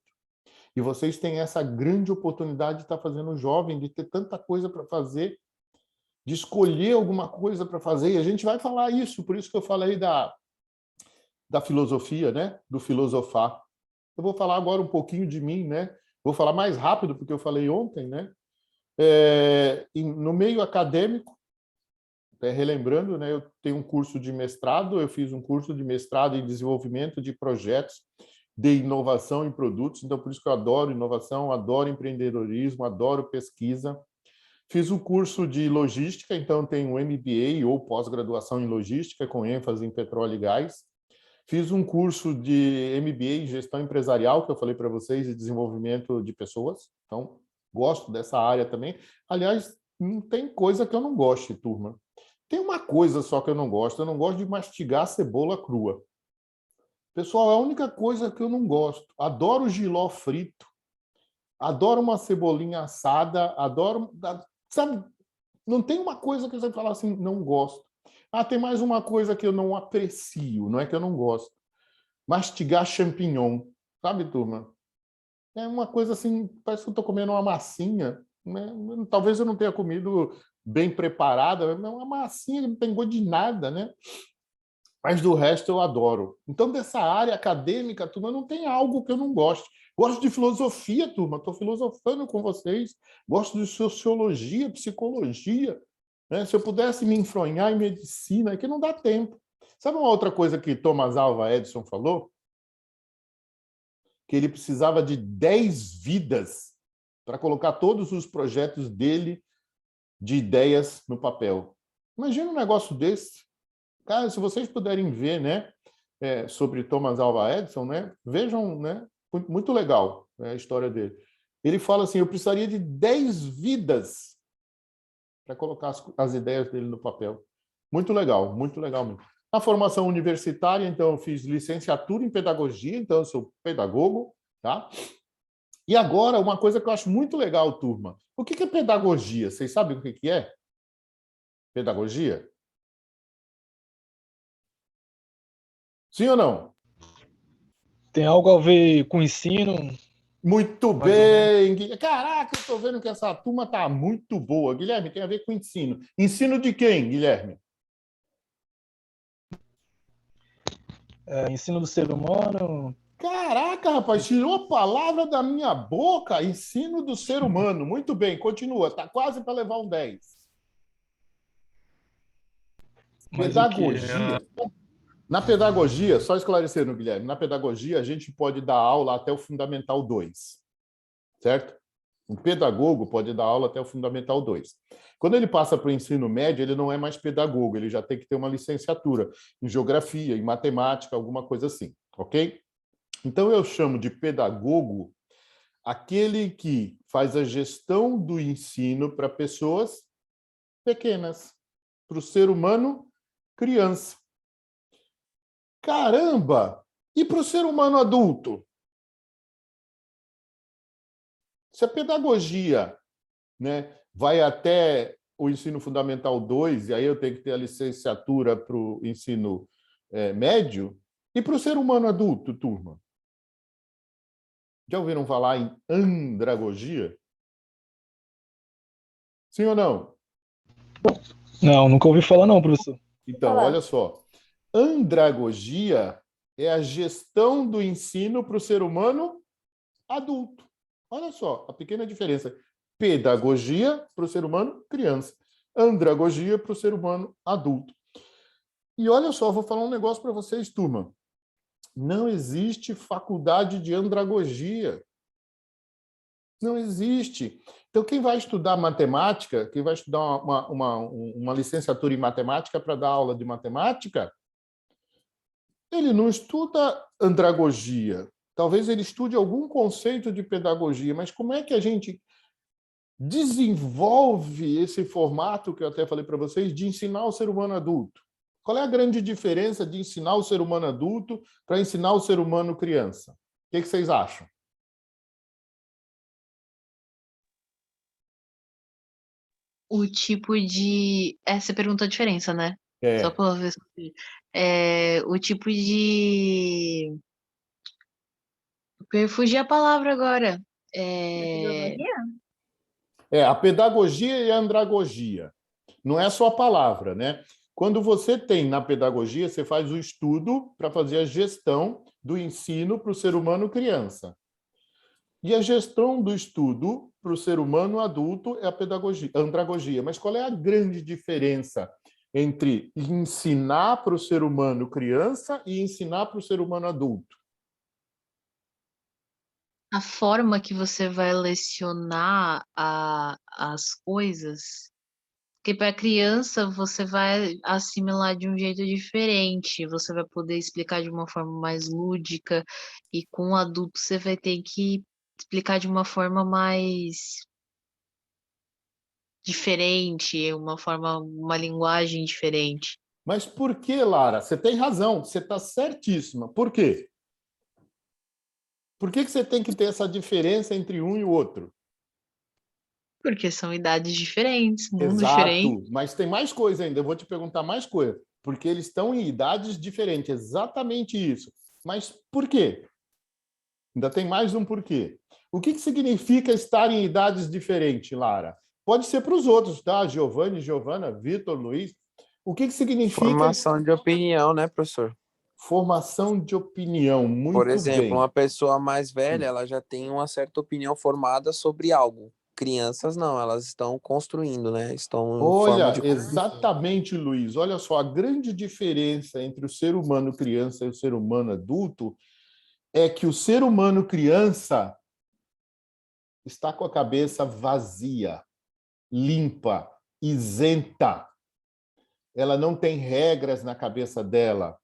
S1: E vocês têm essa grande oportunidade de estar fazendo jovem, de ter tanta coisa para fazer, de escolher alguma coisa para fazer, e a gente vai falar isso, por isso que eu falei da filosofia, né? Do filosofar. Eu vou falar agora um pouquinho de mim, né? Vou falar mais rápido, porque eu falei ontem, né? No meio acadêmico, relembrando, né? Eu tenho um curso de mestrado, eu fiz um curso de mestrado em desenvolvimento de projetos de inovação em produtos, então por isso que eu adoro inovação, adoro empreendedorismo, adoro pesquisa. Fiz o curso de logística, então tenho MBA ou pós-graduação em logística com ênfase em petróleo e gás. Fiz um curso de MBA em gestão empresarial, que eu falei para vocês, de desenvolvimento de pessoas. Então, gosto dessa área também. Aliás, não tem coisa que eu não goste, turma. Tem uma coisa só que eu não gosto de mastigar cebola crua. Pessoal, é a única coisa que eu não gosto. Adoro jiló frito, adoro uma cebolinha assada, adoro... Sabe, não tem uma coisa que você fala assim, não gosto. Ah, tem mais uma coisa que eu não aprecio, não é que eu não gosto. Mastigar champignon, sabe, turma? É uma coisa assim, parece que eu estou comendo uma massinha, né? Talvez eu não tenha comido bem preparada, é uma massinha que não tem gosto de nada, né? Mas do resto eu adoro. Então, dessa área acadêmica, turma, não tem algo que eu não goste. Gosto de filosofia, turma, estou filosofando com vocês. Gosto de sociologia, psicologia. Né? Se eu pudesse me enfronhar em medicina, é que não dá tempo. Sabe uma outra coisa que Thomas Alva Edison falou? Que ele precisava de 10 vidas para colocar todos os projetos dele de ideias no papel. Imagina um negócio desse. Cara, se vocês puderem ver, né, sobre Thomas Alva Edison, né, vejam, né, muito legal, né, a história dele. Ele fala assim, eu precisaria de 10 vidas para colocar as ideias dele no papel. Muito legal mesmo. Na formação universitária, então, eu fiz licenciatura em pedagogia, então eu sou pedagogo, tá? E agora, uma coisa que eu acho muito legal, turma. O que é pedagogia? Vocês sabem o que é? Pedagogia? Sim ou não?
S3: Tem algo a ver com ensino?
S1: Muito
S3: Mais ou menos.
S1: bem, Guilherme. Caraca, eu estou vendo que essa turma está muito boa. Guilherme, tem a ver com ensino. Ensino de quem, Guilherme?
S3: Ensino do ser humano.
S1: Caraca, rapaz, tirou a palavra da minha boca. Ensino do ser humano. Muito bem, continua. Está quase para levar um 10.
S3: Mas o que?
S1: Pedagogia. Na pedagogia, só esclarecendo, Guilherme, na pedagogia a gente pode dar aula até o Fundamental 2, certo? Um pedagogo pode dar aula até o Fundamental 2. Quando ele passa para o ensino médio, ele não é mais pedagogo, ele já tem que ter uma licenciatura em geografia, em matemática, alguma coisa assim, ok? Então, eu chamo de pedagogo aquele que faz a gestão do ensino para pessoas pequenas, para o ser humano criança. Caramba! E para o ser humano adulto? Se a pedagogia, né, vai até o ensino fundamental 2, e aí eu tenho que ter a licenciatura para o ensino médio, e para o ser humano adulto, turma? Já ouviram falar em andragogia? Sim ou não?
S3: Não, nunca ouvi falar não, professor.
S1: Então,
S7: Falar.
S1: olha só. Andragogia é a gestão do ensino para o ser humano adulto. Olha só a pequena diferença. Pedagogia para o ser humano criança. Andragogia para o ser humano adulto. E olha só, vou falar um negócio para vocês, turma. Não existe faculdade de andragogia. Não existe. Então, quem vai estudar matemática, quem vai estudar uma licenciatura em matemática para dar aula de matemática, ele não estuda andragogia. Talvez ele estude algum conceito de pedagogia, mas como é que a gente desenvolve esse formato que eu até falei para vocês de ensinar o ser humano adulto? Qual é a grande diferença de ensinar o ser humano adulto para ensinar o ser humano criança? O que vocês acham?
S2: O tipo de. Essa pergunta é a diferença, né? Só
S1: É,
S2: para ver se. O tipo de. Eu fugi a palavra agora. É,
S1: a pedagogia e a andragogia. Não é só a palavra, né? Quando você tem na pedagogia, você faz o estudo para fazer a gestão do ensino para o ser humano criança. E a gestão do estudo para o ser humano adulto é a pedagogia, a andragogia. Mas qual é a grande diferença entre ensinar para o ser humano criança e ensinar para o ser humano adulto?
S2: A forma que você vai lecionar as coisas, porque para criança você vai assimilar de um jeito diferente, você vai poder explicar de uma forma mais lúdica, e com o adulto você vai ter que explicar de uma forma mais diferente, uma linguagem diferente.
S1: Mas por que, Lara? Você tem razão, você está certíssima. Por quê? Por que você tem que ter essa diferença entre um e o outro?
S2: Porque são idades diferentes, mundos diferentes.
S1: Exato, mas tem mais coisa ainda, eu vou te perguntar mais coisa. Porque eles estão em idades diferentes, exatamente isso. Mas por quê? Ainda tem mais um porquê. O que significa estar em idades diferentes, Lara? Pode ser para os outros, tá? Giovanni, Giovana, Vitor, Luiz. O que significa...
S5: Formação de opinião, né, professor?
S1: Formação de opinião, muito
S5: Por exemplo,
S1: bem.
S5: uma pessoa mais velha, ela já tem uma certa opinião formada sobre algo. Crianças não, elas estão construindo, né? Estão em forma de
S1: Olha, exatamente, Luiz. Olha só, a grande diferença entre o ser humano criança e o ser humano adulto é que o ser humano criança está com a cabeça vazia, limpa, isenta. Ela não tem regras na cabeça dela,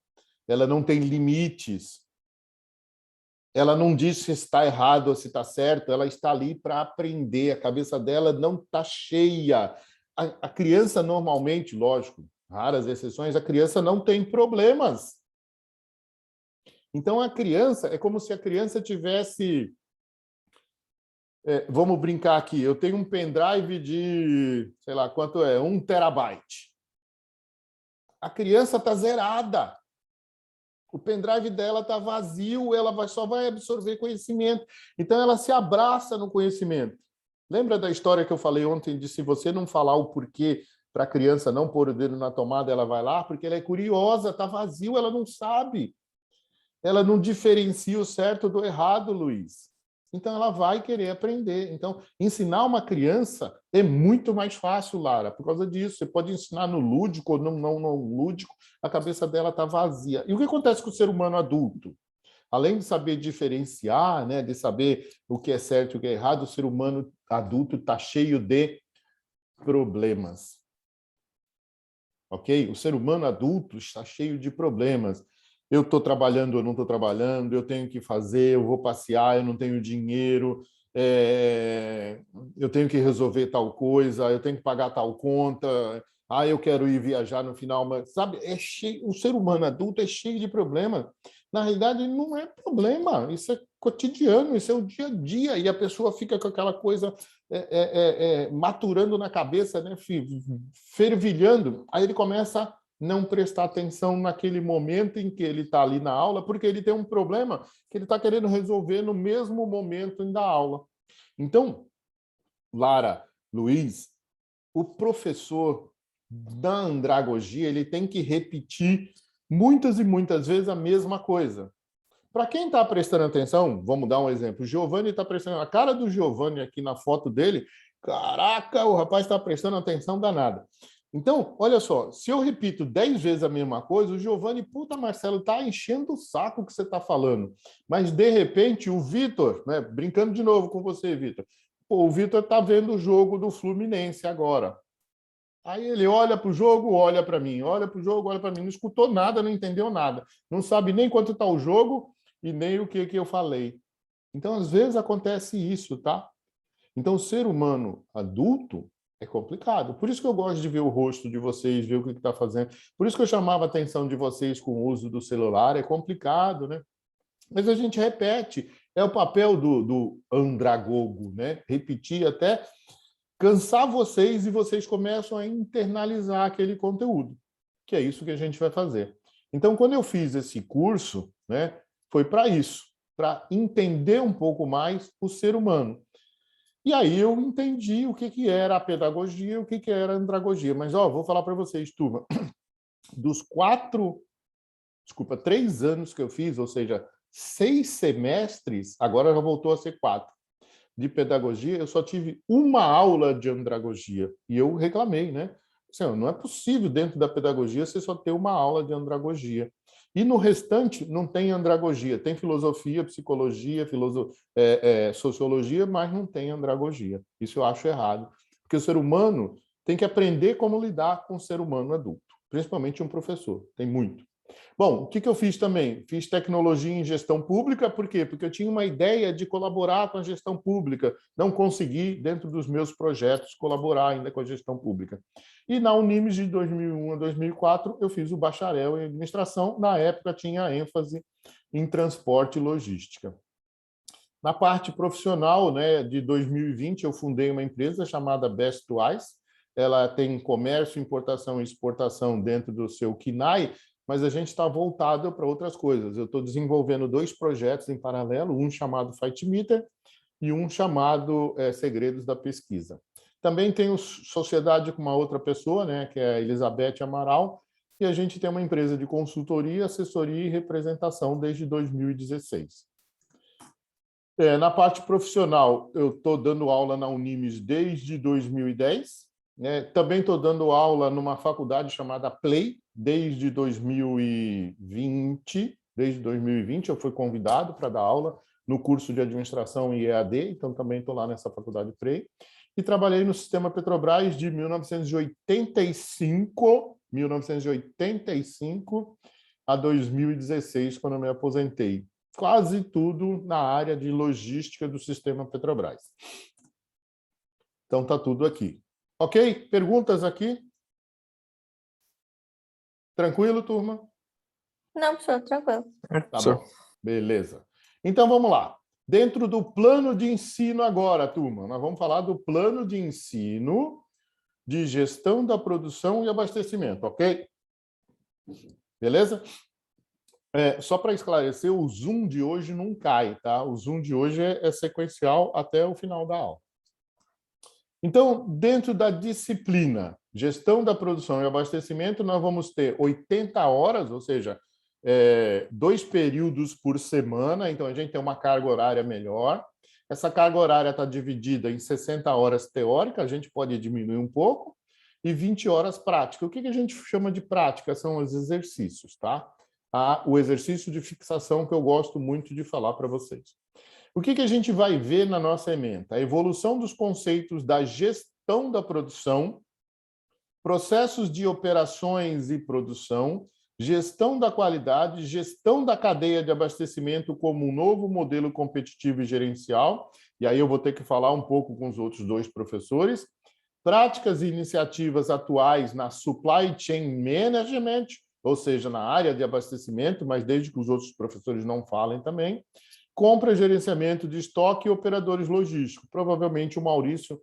S1: ela não tem limites. Ela não diz se está errado ou se está certo, ela está ali para aprender, a cabeça dela não está cheia. A criança, normalmente, lógico, raras exceções, a criança não tem problemas. Então, a criança, é como se a criança tivesse... vamos brincar aqui, eu tenho um pendrive de, sei lá, quanto é? 1 terabyte. A criança está zerada. O pendrive dela está vazio, ela só vai absorver conhecimento. Então, ela se abraça no conhecimento. Lembra da história que eu falei ontem de se você não falar o porquê para a criança não pôr o dedo na tomada, ela vai lá? Porque ela é curiosa, está vazio, ela não sabe. Ela não diferencia o certo do errado, Luiz. Então, ela vai querer aprender. Então, ensinar uma criança é muito mais fácil, Lara, por causa disso. Você pode ensinar no lúdico ou não lúdico, a cabeça dela está vazia. E o que acontece com o ser humano adulto? Além de saber diferenciar, né, de saber o que é certo e o que é errado, o ser humano adulto está cheio de problemas. Ok? O ser humano adulto está cheio de problemas. Eu estou trabalhando, eu não estou trabalhando, eu tenho que fazer, eu vou passear, eu não tenho dinheiro, eu tenho que resolver tal coisa, eu tenho que pagar tal conta, eu quero ir viajar no final, mas, sabe, o ser humano adulto é cheio de problemas. Na realidade, não é problema, isso é cotidiano, isso é o dia a dia, e a pessoa fica com aquela coisa maturando na cabeça, né, fervilhando, aí ele começa a não prestar atenção naquele momento em que ele está ali na aula, porque ele tem um problema que ele está querendo resolver no mesmo momento da aula. Então, Lara, Luiz, o professor da andragogia ele tem que repetir muitas e muitas vezes a mesma coisa. Para quem está prestando atenção, vamos dar um exemplo. O Giovanni está prestando... A cara do Giovanni aqui na foto dele, caraca, o rapaz está prestando atenção danada. Então, olha só, se eu repito 10 vezes a mesma coisa, o Giovanni, puta, Marcelo, está enchendo o saco que você está falando. Mas, de repente, o Vitor, né, brincando de novo com você, Vitor, o Vitor está vendo o jogo do Fluminense agora. Aí ele olha para o jogo, olha para mim, olha para o jogo, olha para mim, não escutou nada, não entendeu nada, não sabe nem quanto está o jogo e nem o que eu falei. Então, às vezes, acontece isso, tá? Então, o ser humano adulto é complicado. Por isso que eu gosto de ver o rosto de vocês, ver o que está fazendo. Por isso que eu chamava a atenção de vocês com o uso do celular. É complicado, né? Mas a gente repete. É o papel do andragogo, né? Repetir até cansar vocês e vocês começam a internalizar aquele conteúdo, que é isso que a gente vai fazer. Então, quando eu fiz esse curso, né, foi para isso, para entender um pouco mais o ser humano. E aí eu entendi o que era a pedagogia e o que era a andragogia. Mas, vou falar para vocês, turma, dos 3 anos que eu fiz, ou seja, 6 semestres, agora já voltou a ser 4, de pedagogia, eu só tive uma aula de andragogia. E eu reclamei, né? Assim, não é possível, dentro da pedagogia, você só ter uma aula de andragogia. E no restante não tem andragogia, tem filosofia, psicologia, sociologia, mas não tem andragogia. Isso eu acho errado, porque o ser humano tem que aprender como lidar com o ser humano adulto, principalmente um professor, tem muito. Bom, o que eu fiz também? Fiz tecnologia em gestão pública, por quê? Porque eu tinha uma ideia de colaborar com a gestão pública, não consegui, dentro dos meus projetos, colaborar ainda com a gestão pública. E na Unimes, de 2001 a 2004, eu fiz o bacharel em administração, na época tinha ênfase em transporte e logística. Na parte profissional, né, de 2020, eu fundei uma empresa chamada Best Twice, ela tem comércio, importação e exportação dentro do seu KINAI, mas a gente está voltado para outras coisas. Eu estou desenvolvendo 2 projetos em paralelo, um chamado Fight Meter e um chamado Segredos da Pesquisa. Também tenho sociedade com uma outra pessoa, né, que é a Elizabeth Amaral, e a gente tem uma empresa de consultoria, assessoria e representação desde 2016. Na parte profissional, eu estou dando aula na Unimes desde 2010, né? Também estou dando aula numa faculdade chamada Play, desde 2020. Desde 2020 eu fui convidado para dar aula no curso de administração e EAD, então também estou lá nessa faculdade Play. E trabalhei no sistema Petrobras de 1985 a 2016, quando eu me aposentei. Quase tudo na área de logística do sistema Petrobras. Então, está tudo aqui. Ok? Perguntas aqui? Tranquilo, turma?
S7: Não, professor, tranquilo.
S1: Tá bom. Beleza. Então, vamos lá. Dentro do plano de ensino agora, turma, nós vamos falar do plano de ensino de gestão da produção e abastecimento, ok? Beleza? Só para esclarecer, o Zoom de hoje não cai, tá? O Zoom de hoje é sequencial até o final da aula. Então, dentro da disciplina Gestão da Produção e Abastecimento, nós vamos ter 80 horas, ou seja, 2 períodos por semana, então a gente tem uma carga horária melhor. Essa carga horária está dividida em 60 horas teóricas, a gente pode diminuir um pouco, e 20 horas práticas. O que a gente chama de prática? São os exercícios, tá? O exercício de fixação que eu gosto muito de falar para vocês. O que a gente vai ver na nossa ementa? A evolução dos conceitos da gestão da produção, processos de operações e produção, gestão da qualidade, gestão da cadeia de abastecimento como um novo modelo competitivo e gerencial, e aí eu vou ter que falar um pouco com os outros 2 professores, práticas e iniciativas atuais na supply chain management, ou seja, na área de abastecimento, mas desde que os outros professores não falem também, compra e gerenciamento de estoque e operadores logísticos. Provavelmente o Maurício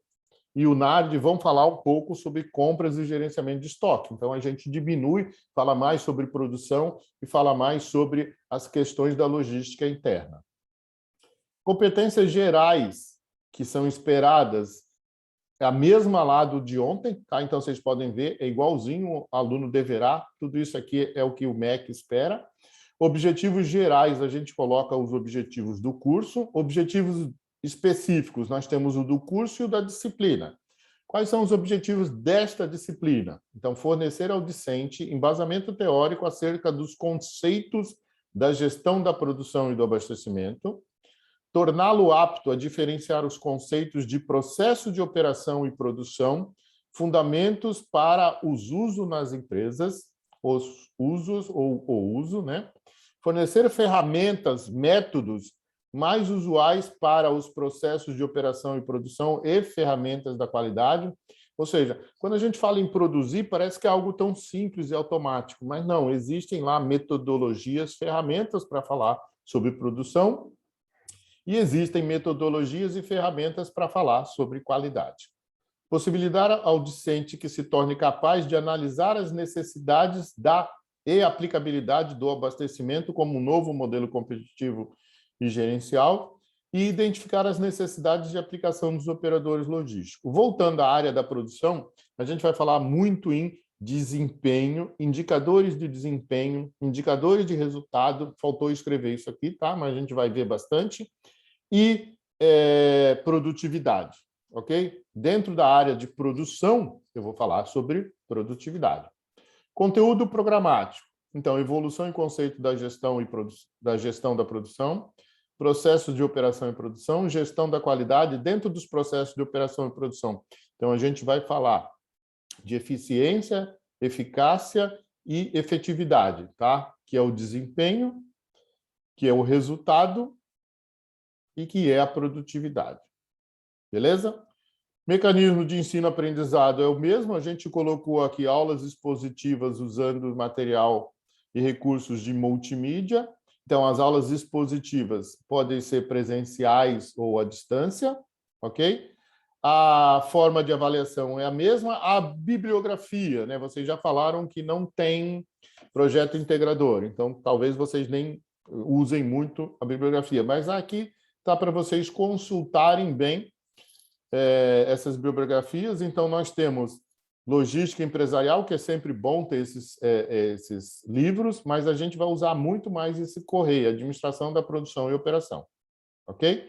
S1: e o Nardi vão falar um pouco sobre compras e gerenciamento de estoque. Então, a gente diminui, fala mais sobre produção e fala mais sobre as questões da logística interna. Competências gerais que são esperadas, é a mesma lá do de ontem, tá? Então, vocês podem ver, é igualzinho, o aluno deverá, tudo isso aqui é o que o MEC espera. Objetivos gerais, a gente coloca os objetivos do curso. Objetivos específicos, nós temos o do curso e o da disciplina. Quais são os objetivos desta disciplina? Então, fornecer ao discente embasamento teórico acerca dos conceitos da gestão da produção e do abastecimento, torná-lo apto a diferenciar os conceitos de processo de operação e produção, fundamentos para os usos nas empresas, os usos ou o uso, né? Fornecer ferramentas, métodos mais usuais para os processos de operação e produção e ferramentas da qualidade. Ou seja, quando a gente fala em produzir, parece que é algo tão simples e automático, mas não, existem lá metodologias, ferramentas para falar sobre produção e existem metodologias e ferramentas para falar sobre qualidade. Possibilitar ao discente que se torne capaz de analisar as necessidades e aplicabilidade do abastecimento como um novo modelo competitivo e gerencial e identificar as necessidades de aplicação dos operadores logísticos. Voltando à área da produção, a gente vai falar muito em desempenho, indicadores de desempenho, indicadores de resultado, faltou escrever isso aqui, tá? Mas a gente vai ver bastante, e produtividade, ok? Dentro da área de produção, eu vou falar sobre produtividade. Conteúdo programático. Então, evolução e conceito da gestão da produção, processo de operação e produção, gestão da qualidade dentro dos processos de operação e produção. Então, a gente vai falar de eficiência, eficácia e efetividade, tá? Que é o desempenho, que é o resultado e que é a produtividade. Beleza? Mecanismo de ensino-aprendizado é o mesmo, a gente colocou aqui aulas expositivas usando material e recursos de multimídia. Então, as aulas expositivas podem ser presenciais ou à distância, ok? A forma de avaliação é a mesma. A bibliografia, né? Vocês já falaram que não tem projeto integrador, então talvez vocês nem usem muito a bibliografia, mas aqui está para vocês consultarem bem essas bibliografias. Então, nós temos logística empresarial, que é sempre bom ter esses livros, mas a gente vai usar muito mais esse Correia, Administração da Produção e Operação. Ok?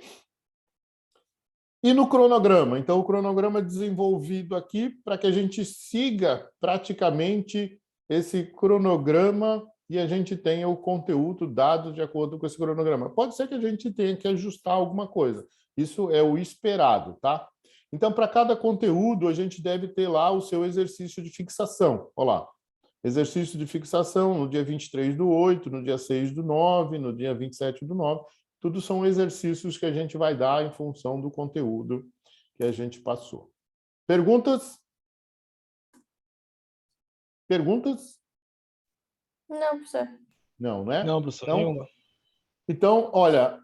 S1: E no cronograma? Então, o cronograma é desenvolvido aqui para que a gente siga praticamente esse cronograma e a gente tenha o conteúdo dado de acordo com esse cronograma. Pode ser que a gente tenha que ajustar alguma coisa. Isso é o esperado, tá? Então, para cada conteúdo, a gente deve ter lá o seu exercício de fixação. Olha lá. Exercício de fixação no dia 23/8, no dia 6/9, no dia 27/9. Tudo são exercícios que a gente vai dar em função do conteúdo que a gente passou. Perguntas? Perguntas?
S7: Não, professor.
S1: Não, né?
S3: Não, professor,
S1: Então,
S3: nenhuma.
S1: Então, olha,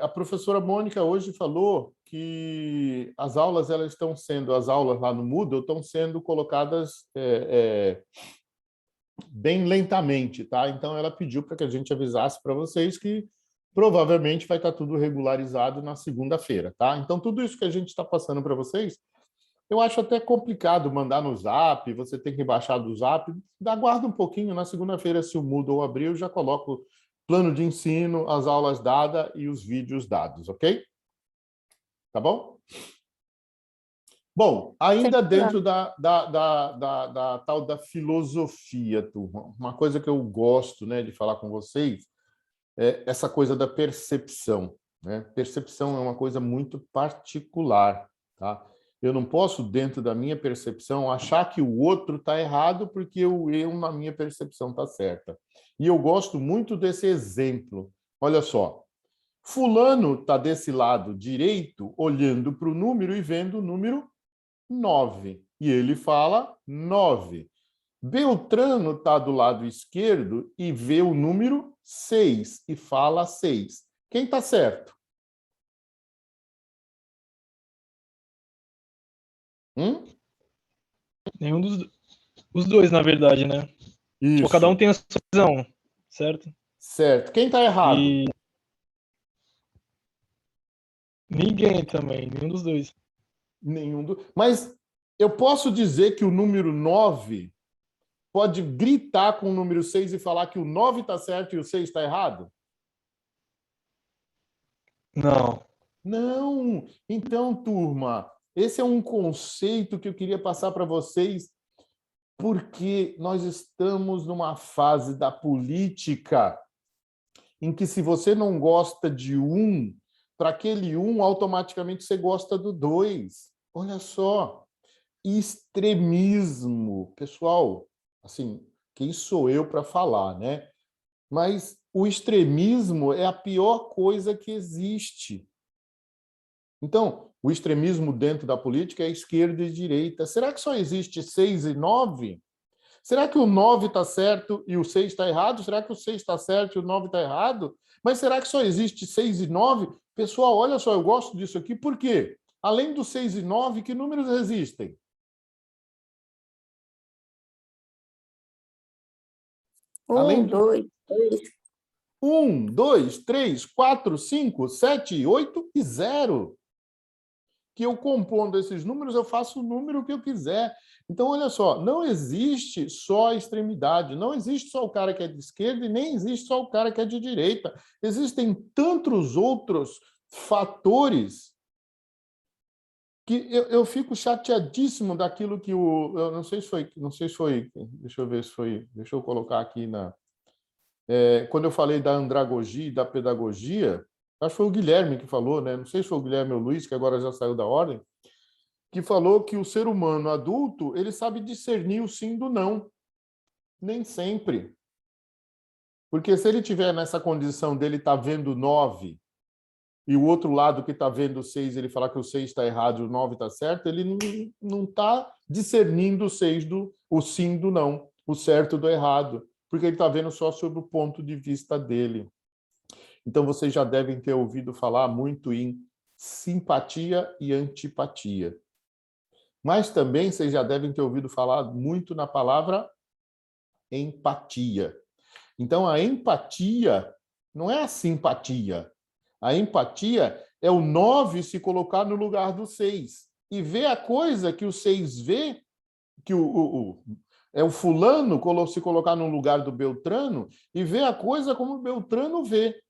S1: a professora Mônica hoje falou que as aulas as aulas lá no Moodle estão sendo colocadas bem lentamente, tá? Então, ela pediu para que a gente avisasse para vocês que provavelmente vai estar tudo regularizado na segunda-feira, tá? Então, tudo isso que a gente está passando para vocês, eu acho até complicado mandar no Zap, você tem que baixar do Zap, aguarda um pouquinho, na segunda-feira, se o Moodle abrir, eu já coloco plano de ensino, as aulas dadas e os vídeos dados, ok? Tá bom? Bom, ainda dentro da tal da filosofia, turma, uma coisa que eu gosto, né, de falar com vocês é essa coisa da percepção, né? Percepção é uma coisa muito particular, tá? Eu não posso, dentro da minha percepção, achar que o outro está errado porque eu, na minha percepção, está certa. E eu gosto muito desse exemplo. Olha só, fulano está desse lado direito, olhando para o número e vendo o número 9. E ele fala 9. Beltrano está do lado esquerdo e vê o número 6 e fala 6. Quem está certo?
S3: Nenhum os dois, na verdade, né?
S1: Isso.
S3: Tipo, cada um tem a sua visão, certo?
S1: Certo. Quem está errado?
S3: E ninguém também, nenhum dos dois.
S1: Mas eu posso dizer que o número 9 pode gritar com o número 6 e falar que o 9 está certo e o 6 está errado?
S3: Não.
S1: Não. Então, turma, esse é um conceito que eu queria passar para vocês, porque nós estamos numa fase da política em que, se você não gosta de um, para aquele um, automaticamente você gosta do 2. Olha só, extremismo. Pessoal, assim, quem sou eu para falar, né? Mas o extremismo é a pior coisa que existe. Então, o extremismo dentro da política é esquerda e direita. Será que só existe 6 e 9? Será que o 9 está certo e o 6 está errado? Será que o 6 está certo e o 9 está errado? Mas será que só existe 6 e 9? Pessoal, olha só, eu gosto disso aqui. Por quê? Além do 6 e 9, que números existem?
S7: Um, dois, três.
S1: 1, 2, 3, 4, 5, 7, 8 e 0. Que eu, compondo esses números, eu faço o número que eu quiser. Então, olha só, não existe só a extremidade, não existe só o cara que é de esquerda e nem existe só o cara que é de direita. Existem tantos outros fatores que eu fico chateadíssimo daquilo que eu não sei se foi, deixa eu ver se foi, deixa eu colocar aqui quando eu falei da andragogia e da pedagogia, acho que foi o Guilherme que falou, né? Não sei se foi o Guilherme ou o Luiz, que agora já saiu da ordem, que falou que o ser humano adulto, ele sabe discernir o sim do não. Nem sempre. Porque se ele tiver nessa condição dele estar vendo 9 e o outro lado que está vendo 6, ele falar que o 6 está errado e o 9 está certo, ele não está discernindo o sim do não, o certo do errado, porque ele está vendo só sobre o ponto de vista dele. Então, vocês já devem ter ouvido falar muito em simpatia e antipatia. Mas também vocês já devem ter ouvido falar muito na palavra empatia. Então, a empatia não é a simpatia. A empatia é o 9 se colocar no lugar do 6 e ver a coisa que o 6 vê, que o fulano se colocar no lugar do Beltrano e ver a coisa como o Beltrano vê.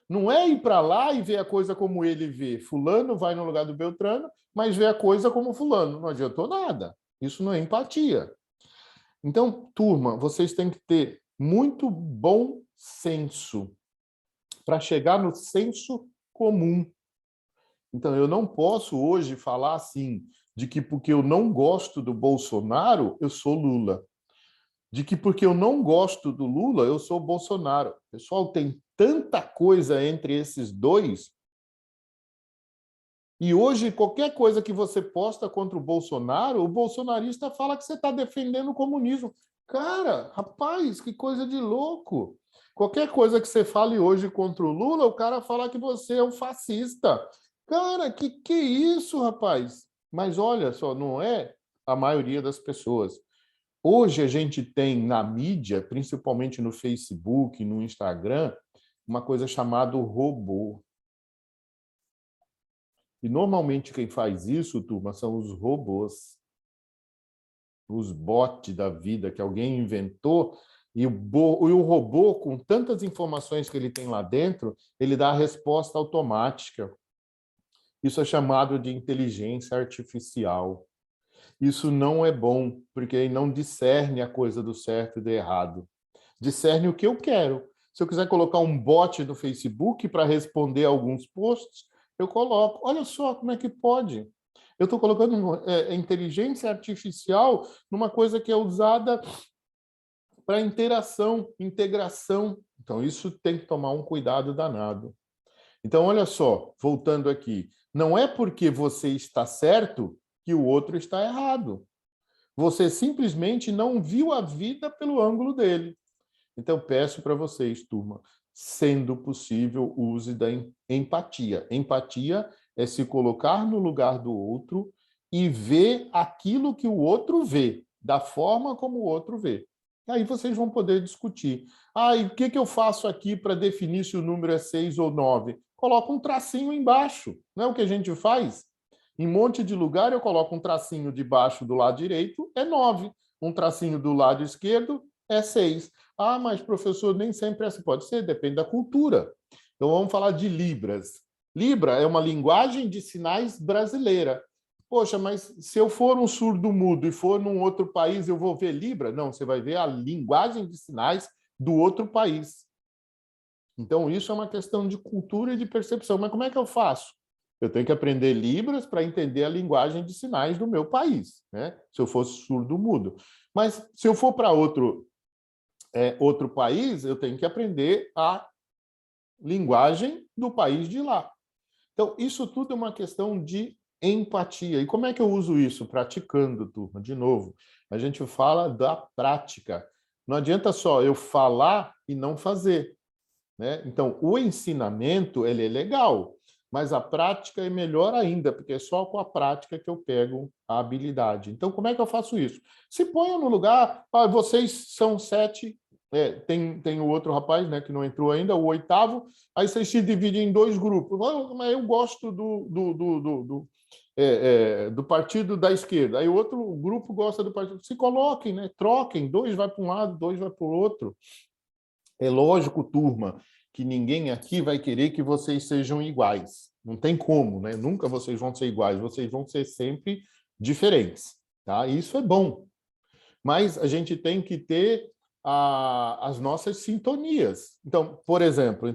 S1: Não é ir para lá e ver a coisa como ele vê. Fulano vai no lugar do Beltrano, mas vê a coisa como fulano. Não adiantou nada. Isso não é empatia. Então, turma, vocês têm que ter muito bom senso para chegar no senso comum. Então, eu não posso hoje falar assim, de que porque eu não gosto do Bolsonaro, eu sou Lula. De que porque eu não gosto do Lula, eu sou Bolsonaro. Pessoal, tem tanta coisa entre esses dois. E hoje, qualquer coisa que você posta contra o Bolsonaro, o bolsonarista fala que você está defendendo o comunismo. Cara, rapaz, que coisa de louco. Qualquer coisa que você fale hoje contra o Lula, o cara fala que você é um fascista. Cara, que é isso, rapaz? Mas olha só, não é a maioria das pessoas. Hoje a gente tem na mídia, principalmente no Facebook, no Instagram, uma coisa chamada robô. E normalmente quem faz isso, turma, são os robôs. Os bots da vida que alguém inventou, e o robô, com tantas informações que ele tem lá dentro, ele dá a resposta automática. Isso é chamado de inteligência artificial. Isso não é bom, porque ele não discerne a coisa do certo e do errado. Discerne o que eu quero. Se eu quiser colocar um bot no Facebook para responder alguns posts, eu coloco. Olha só como é que pode. Eu estou colocando inteligência artificial numa coisa que é usada para interação, integração. Então, isso tem que tomar um cuidado danado. Então, olha só, voltando aqui, não é porque você está certo que o outro está errado. Você simplesmente não viu a vida pelo ângulo dele. Então, peço para vocês, turma, sendo possível, use da empatia. Empatia é se colocar no lugar do outro e ver aquilo que o outro vê, da forma como o outro vê. Aí vocês vão poder discutir. E o que eu faço aqui para definir se o número é 6 ou 9? Coloca um tracinho embaixo. Não é o que a gente faz? Em um monte de lugar, eu coloco um tracinho de baixo do lado direito, é 9. Um tracinho do lado esquerdo, é 6. Mas, professor, nem sempre é assim. Pode ser, depende da cultura. Então, vamos falar de Libras. Libra é uma linguagem de sinais brasileira. Poxa, mas se eu for um surdo-mudo e for num outro país, eu vou ver Libra? Não, você vai ver a linguagem de sinais do outro país. Então, isso é uma questão de cultura e de percepção. Mas como é que eu faço? Eu tenho que aprender Libras para entender a linguagem de sinais do meu país, né? Se eu fosse surdo-mudo. Mas se eu for para outro país, eu tenho que aprender a linguagem do país de lá. Então, isso tudo é uma questão de empatia. E como é que eu uso isso? Praticando, turma. De novo, a gente fala da prática. Não adianta só eu falar e não fazer, né? Então, o ensinamento, ele é legal, mas a prática é melhor ainda, porque é só com a prática que eu pego a habilidade. Então, como é que eu faço isso? Se ponha no lugar, vocês são 7, tem o outro rapaz, né, que não entrou ainda, o 8º, aí vocês se dividem em 2 grupos. Mas eu gosto do partido da esquerda, aí o outro grupo gosta do partido. Se coloquem, né, troquem, 2 vai para um lado, 2 vai para o outro. É lógico, turma, que ninguém aqui vai querer que vocês sejam iguais. Não tem como, né? Nunca vocês vão ser iguais, vocês vão ser sempre diferentes, tá? E isso é bom. Mas a gente tem que ter as nossas sintonias. Então, por exemplo,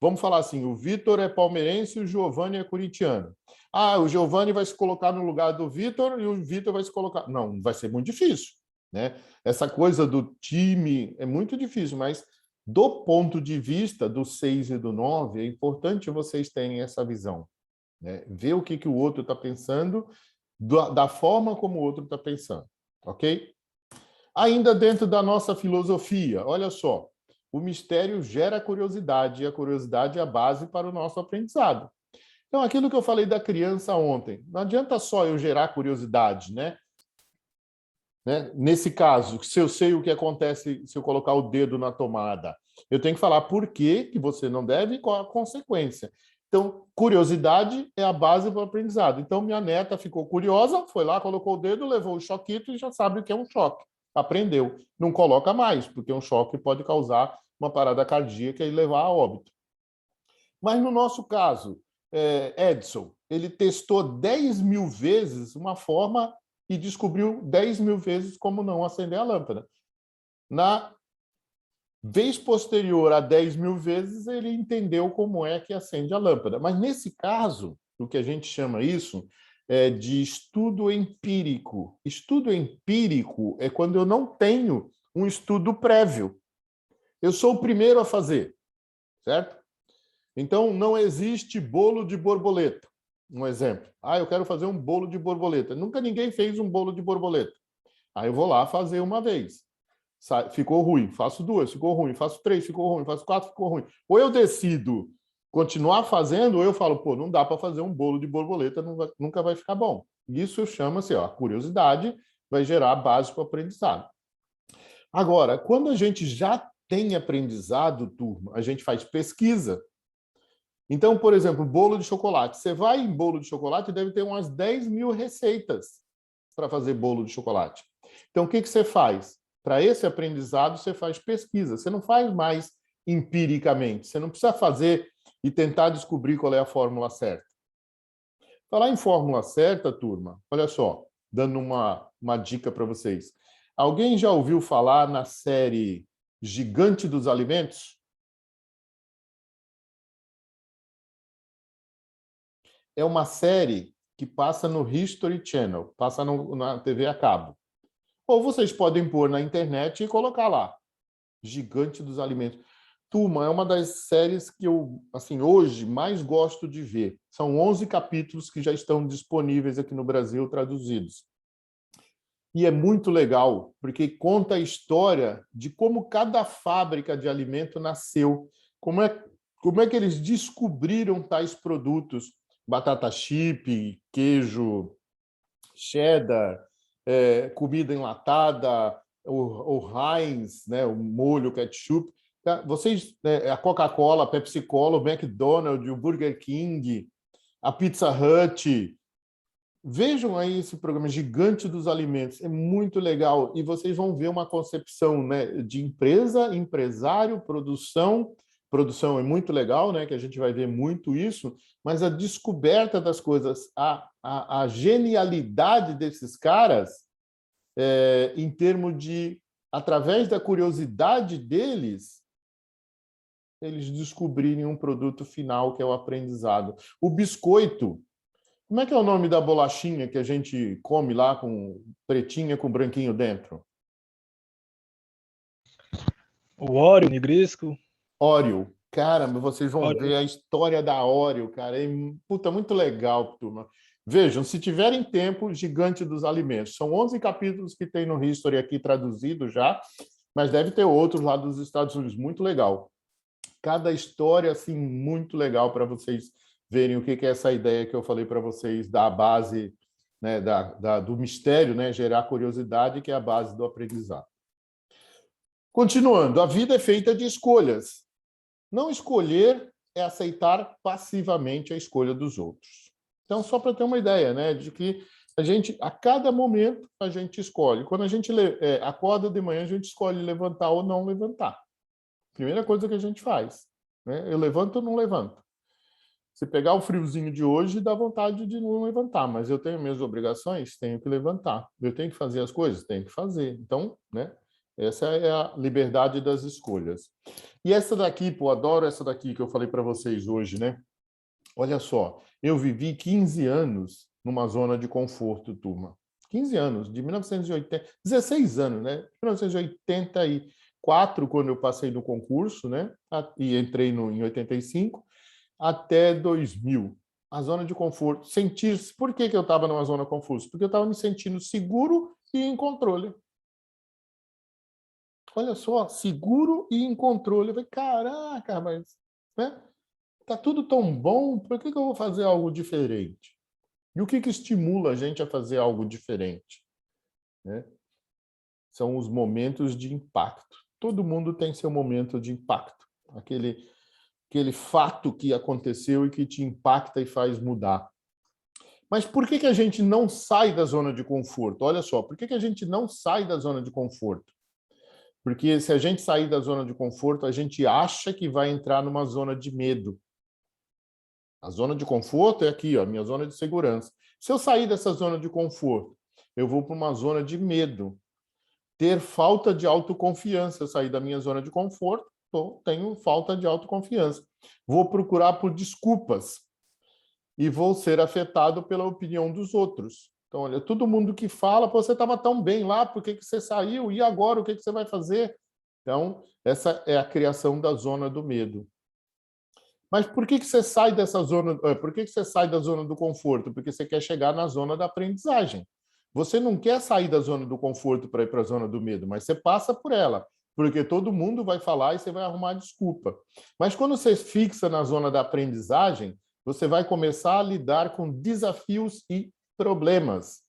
S1: vamos falar assim, o Vitor é palmeirense e o Giovani é corintiano. Ah, o Giovani vai se colocar no lugar do Vitor e o Vitor vai se colocar... Não, vai ser muito difícil, né? Essa coisa do time é muito difícil, mas do ponto de vista do 6 e do 9, é importante vocês terem essa visão, né? Ver o que o outro está pensando, da forma como o outro está pensando, ok? Ainda dentro da nossa filosofia, olha só, o mistério gera curiosidade, e a curiosidade é a base para o nosso aprendizado. Então, aquilo que eu falei da criança ontem, não adianta só eu gerar curiosidade, né? Nesse caso, se eu sei o que acontece se eu colocar o dedo na tomada, eu tenho que falar por que você não deve e qual a consequência. Então, curiosidade é a base para o aprendizado. Então, minha neta ficou curiosa, foi lá, colocou o dedo, levou o choquito e já sabe o que é um choque. Aprendeu. Não coloca mais, porque um choque pode causar uma parada cardíaca e levar a óbito. Mas no nosso caso, Edson, ele testou 10.000 vezes uma forma e descobriu 10.000 vezes como não acender a lâmpada. Na vez posterior a 10.000 vezes, ele entendeu como é que acende a lâmpada. Mas nesse caso, o que a gente chama isso de estudo empírico. Estudo empírico é quando eu não tenho um estudo prévio. Eu sou o primeiro a fazer, certo? Então, não existe bolo de borboleta. Um exemplo. Ah, eu quero fazer um bolo de borboleta. Nunca ninguém fez um bolo de borboleta. Aí eu vou lá fazer uma vez. Ficou ruim, faço duas, ficou ruim, faço três, ficou ruim, faço quatro, ficou ruim. Ou eu decido continuar fazendo, ou eu falo, pô, não dá para fazer um bolo de borboleta, nunca vai ficar bom. Isso chama-se, a curiosidade vai gerar base para o aprendizado. Agora, quando a gente já tem aprendizado, turma, a gente faz pesquisa. Então, por exemplo, bolo de chocolate. Você vai em bolo de chocolate e deve ter umas 10.000 receitas para fazer bolo de chocolate. Então, o que você faz? Para esse aprendizado, você faz pesquisa. Você não faz mais empiricamente. Você não precisa fazer e tentar descobrir qual é a fórmula certa. Falar em fórmula certa, turma, olha só, dando uma dica para vocês. Alguém já ouviu falar na série Gigante dos Alimentos? É uma série que passa no History Channel, passa na TV a cabo. Ou vocês podem pôr na internet e colocar lá, Gigante dos Alimentos. Turma, é uma das séries que eu, assim, hoje mais gosto de ver. São 11 capítulos que já estão disponíveis aqui no Brasil, traduzidos. E é muito legal, porque conta a história de como cada fábrica de alimento nasceu, como é que eles descobriram tais produtos, batata chip, queijo, cheddar, comida enlatada, o Heinz, né, o molho ketchup. Vocês, a Coca-Cola, a Pepsi-Cola, o McDonald's, o Burger King, a Pizza Hut. Vejam aí esse programa Gigante dos Alimentos. É muito legal. E vocês vão ver uma concepção, né, de empresa, empresário, produção. Produção é muito legal, né, que a gente vai ver muito isso, mas a descoberta das coisas, a genialidade desses caras, em termos de, através da curiosidade deles, eles descobrirem um produto final, que é o aprendizado. O biscoito, como é que é o nome da bolachinha que a gente come lá com pretinha com branquinho dentro?
S3: O Oreo, Negresco.
S1: Oreo. Cara, vocês vão
S3: Oreo.
S1: ver a história da Oreo, cara. É muito legal, turma. Vejam, se tiverem tempo, Gigante dos Alimentos. São 11 capítulos que tem no History aqui traduzido já, mas deve ter outros lá dos Estados Unidos. Muito legal. Cada história, assim, muito legal para vocês verem o que é essa ideia que eu falei para vocês da base, né, do mistério, né, gerar curiosidade, que é a base do aprendizado. Continuando, a vida é feita de escolhas. Não escolher é aceitar passivamente a escolha dos outros. Então, só para ter uma ideia, né, de que a gente, a cada momento, a gente escolhe. Quando a gente acorda de manhã, a gente escolhe levantar ou não levantar. Primeira coisa que a gente faz, né? Eu levanto ou não levanto? Se pegar o friozinho de hoje, dá vontade de não levantar, mas eu tenho minhas obrigações, tenho que levantar. Eu tenho que fazer as coisas, tenho que fazer. Então, né? Essa é a liberdade das escolhas. E essa daqui, pô, adoro essa daqui que eu falei para vocês hoje, né? Olha só, eu vivi 15 anos numa zona de conforto, turma. 15 anos, de 1980, 16 anos, né? 1984, quando eu passei no concurso, né? E entrei em 85, até 2000. A zona de conforto. Sentir-se. Por que eu estava numa zona de conforto? Porque eu estava me sentindo seguro e em controle. Olha só, seguro e em controle. Eu falei, caraca, mas né? Tá tudo tão bom, por que eu vou fazer algo diferente? E o que estimula a gente a fazer algo diferente? Né? São os momentos de impacto. Todo mundo tem seu momento de impacto. Aquele fato que aconteceu e que te impacta e faz mudar. Mas por que a gente não sai da zona de conforto? Olha só, por que a gente não sai da zona de conforto? Porque se a gente sair da zona de conforto, a gente acha que vai entrar numa zona de medo. A zona de conforto é aqui, ó, a minha zona de segurança. Se eu sair dessa zona de conforto, eu vou para uma zona de medo. Ter falta de autoconfiança. Eu sair da minha zona de conforto, tenho falta de autoconfiança. Vou procurar por desculpas e vou ser afetado pela opinião dos outros. Então, olha, todo mundo que fala, pô, você estava tão bem lá, por que você saiu? E agora, o que você vai fazer? Então, essa é a criação da zona do medo. Mas por que você sai dessa zona? Por que você sai da zona do conforto? Porque você quer chegar na zona da aprendizagem. Você não quer sair da zona do conforto para ir para a zona do medo, mas você passa por ela, porque todo mundo vai falar e você vai arrumar desculpa. Mas quando você fixa na zona da aprendizagem, você vai começar a lidar com desafios e problemas.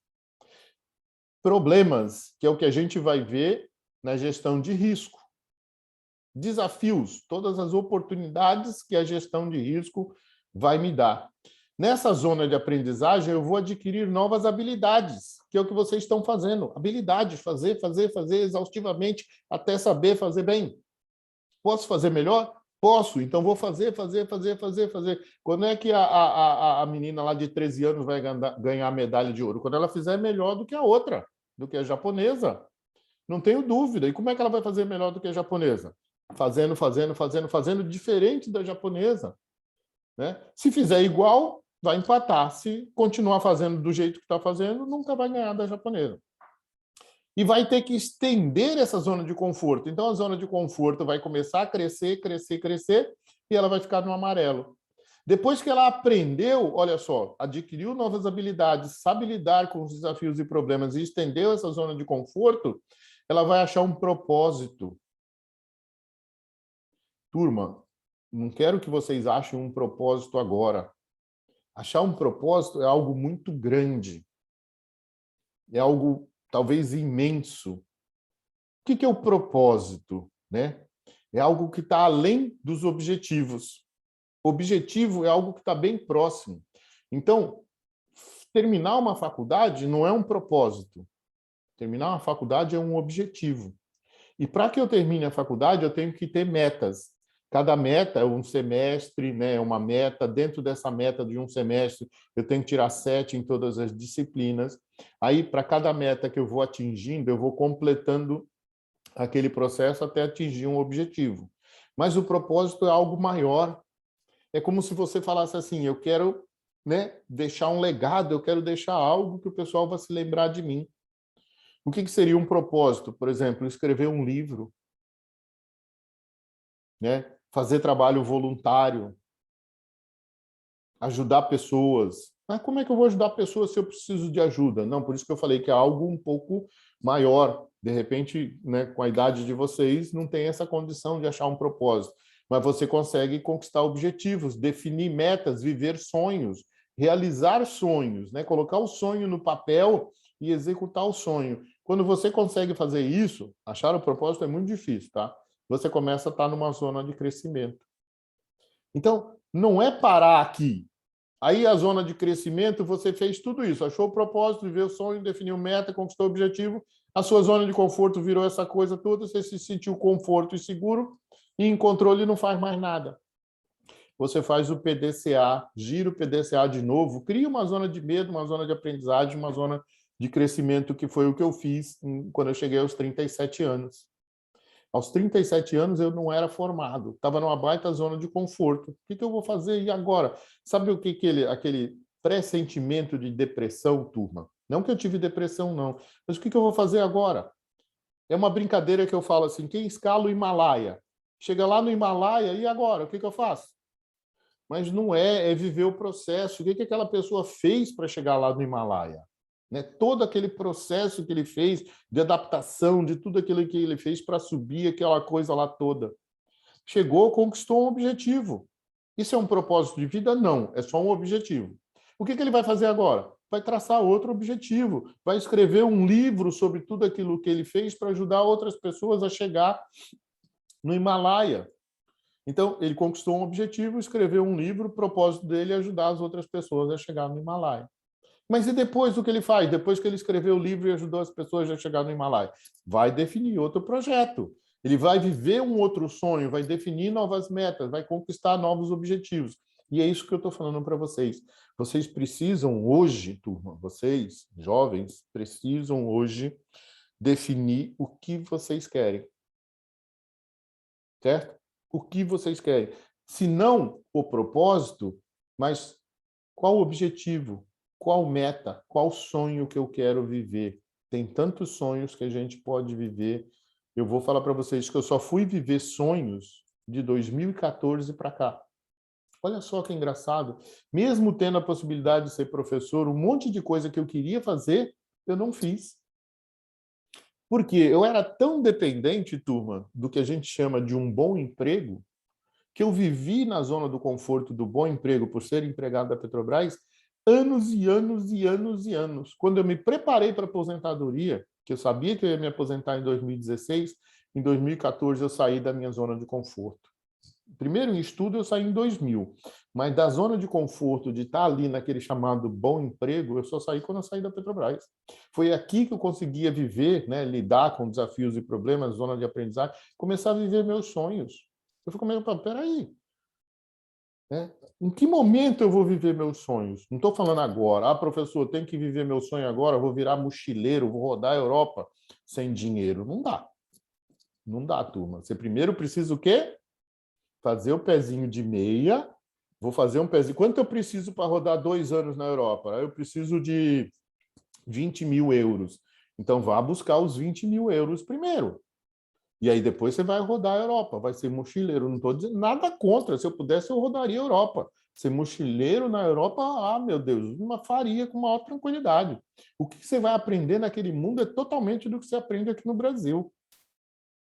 S1: Problemas, que é o que a gente vai ver na gestão de risco. Desafios, todas as oportunidades que a gestão de risco vai me dar. Nessa zona de aprendizagem, eu vou adquirir novas habilidades, que é o que vocês estão fazendo. Habilidades, fazer exaustivamente, até saber fazer bem. Posso fazer melhor? Posso, então vou fazer. Quando é que a menina lá de 13 anos vai ganhar a medalha de ouro? Quando ela fizer melhor do que a outra, do que a japonesa. Não tenho dúvida. E como é que ela vai fazer melhor do que a japonesa? Fazendo diferente da japonesa. Né? Se fizer igual, vai empatar. Se continuar fazendo do jeito que está fazendo, nunca vai ganhar da japonesa. E vai ter que estender essa zona de conforto. Então, a zona de conforto vai começar a crescer, e ela vai ficar no amarelo. Depois que ela aprendeu, olha só, adquiriu novas habilidades, sabe lidar com os desafios e problemas e estendeu essa zona de conforto, ela vai achar um propósito. Turma, não quero que vocês achem um propósito agora. Achar um propósito é algo muito grande. É algo talvez imenso. O que é o propósito? Né? É algo que está além dos objetivos. O objetivo é algo que está bem próximo. Então, terminar uma faculdade não é um propósito. Terminar uma faculdade é um objetivo. E para que eu termine a faculdade, eu tenho que ter metas. Cada meta é um semestre, né? É uma meta. Dentro dessa meta de um semestre, eu tenho que tirar 7 em todas as disciplinas. Aí, para cada meta que eu vou atingindo, eu vou completando aquele processo até atingir um objetivo. Mas o propósito é algo maior. É como se você falasse assim, eu quero, né, deixar um legado, eu quero deixar algo que o pessoal vai se lembrar de mim. O que seria um propósito? Por exemplo, escrever um livro, né? Fazer trabalho voluntário, ajudar pessoas. Mas como é que eu vou ajudar pessoas se eu preciso de ajuda? Não, por isso que eu falei que é algo um pouco maior. De repente, né, com a idade de vocês, não tem essa condição de achar um propósito. Mas você consegue conquistar objetivos, definir metas, viver sonhos, realizar sonhos, né? Colocar o sonho no papel e executar o sonho. Quando você consegue fazer isso, achar o propósito é muito difícil, tá? Você começa a estar numa zona de crescimento. Então, não é parar aqui. Aí, a zona de crescimento, você fez tudo isso. Achou o propósito, viveu o sonho, definiu meta, conquistou o objetivo. A sua zona de conforto virou essa coisa toda, você se sentiu conforto e seguro e em controle não faz mais nada. você faz o PDCA, gira o PDCA de novo, cria uma zona de medo, uma zona de aprendizagem, uma zona de crescimento, que foi o que eu fiz quando eu cheguei aos 37 anos. Aos 37 anos eu não era formado, estava numa baita zona de conforto. O que eu vou fazer e agora? Sabe o que aquele pressentimento de depressão, turma? Não que eu tive depressão, não. Mas o que eu vou fazer agora? É uma brincadeira que eu falo assim, quem escala o Himalaia? Chega lá no Himalaia, e agora? O que eu faço? Mas não é viver o processo. O que aquela pessoa fez para chegar lá no Himalaia? Né? Todo aquele processo que ele fez de adaptação, de tudo aquilo que ele fez para subir aquela coisa lá toda. Chegou, conquistou um objetivo. Isso é um propósito de vida? Não, é só um objetivo. O que ele vai fazer agora? Vai traçar outro objetivo, vai escrever um livro sobre tudo aquilo que ele fez para ajudar outras pessoas a chegar no Himalaia. Então, ele conquistou um objetivo, escreveu um livro, o propósito dele é ajudar as outras pessoas a chegar no Himalaia. Mas e depois o que ele faz? Depois que ele escreveu o livro e ajudou as pessoas a chegar no Himalaia? Vai definir outro projeto. Ele vai viver um outro sonho, vai definir novas metas, vai conquistar novos objetivos. E é isso que eu estou falando para vocês. Vocês precisam hoje, turma, vocês, jovens, precisam hoje definir o que vocês querem. Certo? O que vocês querem. Se não o propósito, mas qual o objetivo? Qual meta? Qual sonho que eu quero viver? Tem tantos sonhos que a gente pode viver. Eu vou falar para vocês que eu só fui viver sonhos de 2014 para cá. Olha só que engraçado. Mesmo tendo a possibilidade de ser professor, um monte de coisa que eu queria fazer, eu não fiz. Porque eu era tão dependente, turma, do que a gente chama de um bom emprego, que eu vivi na zona do conforto do bom emprego por ser empregado da Petrobras anos e anos e anos e anos. Quando eu me preparei para a aposentadoria, que eu sabia que eu ia me aposentar em 2016, em 2014 eu saí da minha zona de conforto. Primeiro em estudo eu saí em 2000, mas da zona de conforto, de estar ali naquele chamado bom emprego, eu só saí quando eu saí da Petrobras. Foi aqui que eu conseguia viver, né, lidar com desafios e problemas, zona de aprendizagem, começar a viver meus sonhos. Eu fico meio, peraí, né? Em que momento eu vou viver meus sonhos? Não estou falando agora, professor, eu tenho que viver meu sonho agora, vou virar mochileiro, vou rodar a Europa sem dinheiro. Não dá. Não dá, turma. Você primeiro precisa o quê? Fazer o pezinho de meia. Vou fazer um pezinho. Quanto eu preciso para rodar 2 anos na Europa? Eu preciso de 20 mil euros. Então, vá buscar os 20 mil euros primeiro. E aí depois você vai rodar a Europa, vai ser mochileiro. Não estou dizendo nada contra. Se eu pudesse, eu rodaria a Europa. Ser mochileiro na Europa, meu Deus, uma faria com maior tranquilidade. O que você vai aprender naquele mundo é totalmente do que você aprende aqui no Brasil.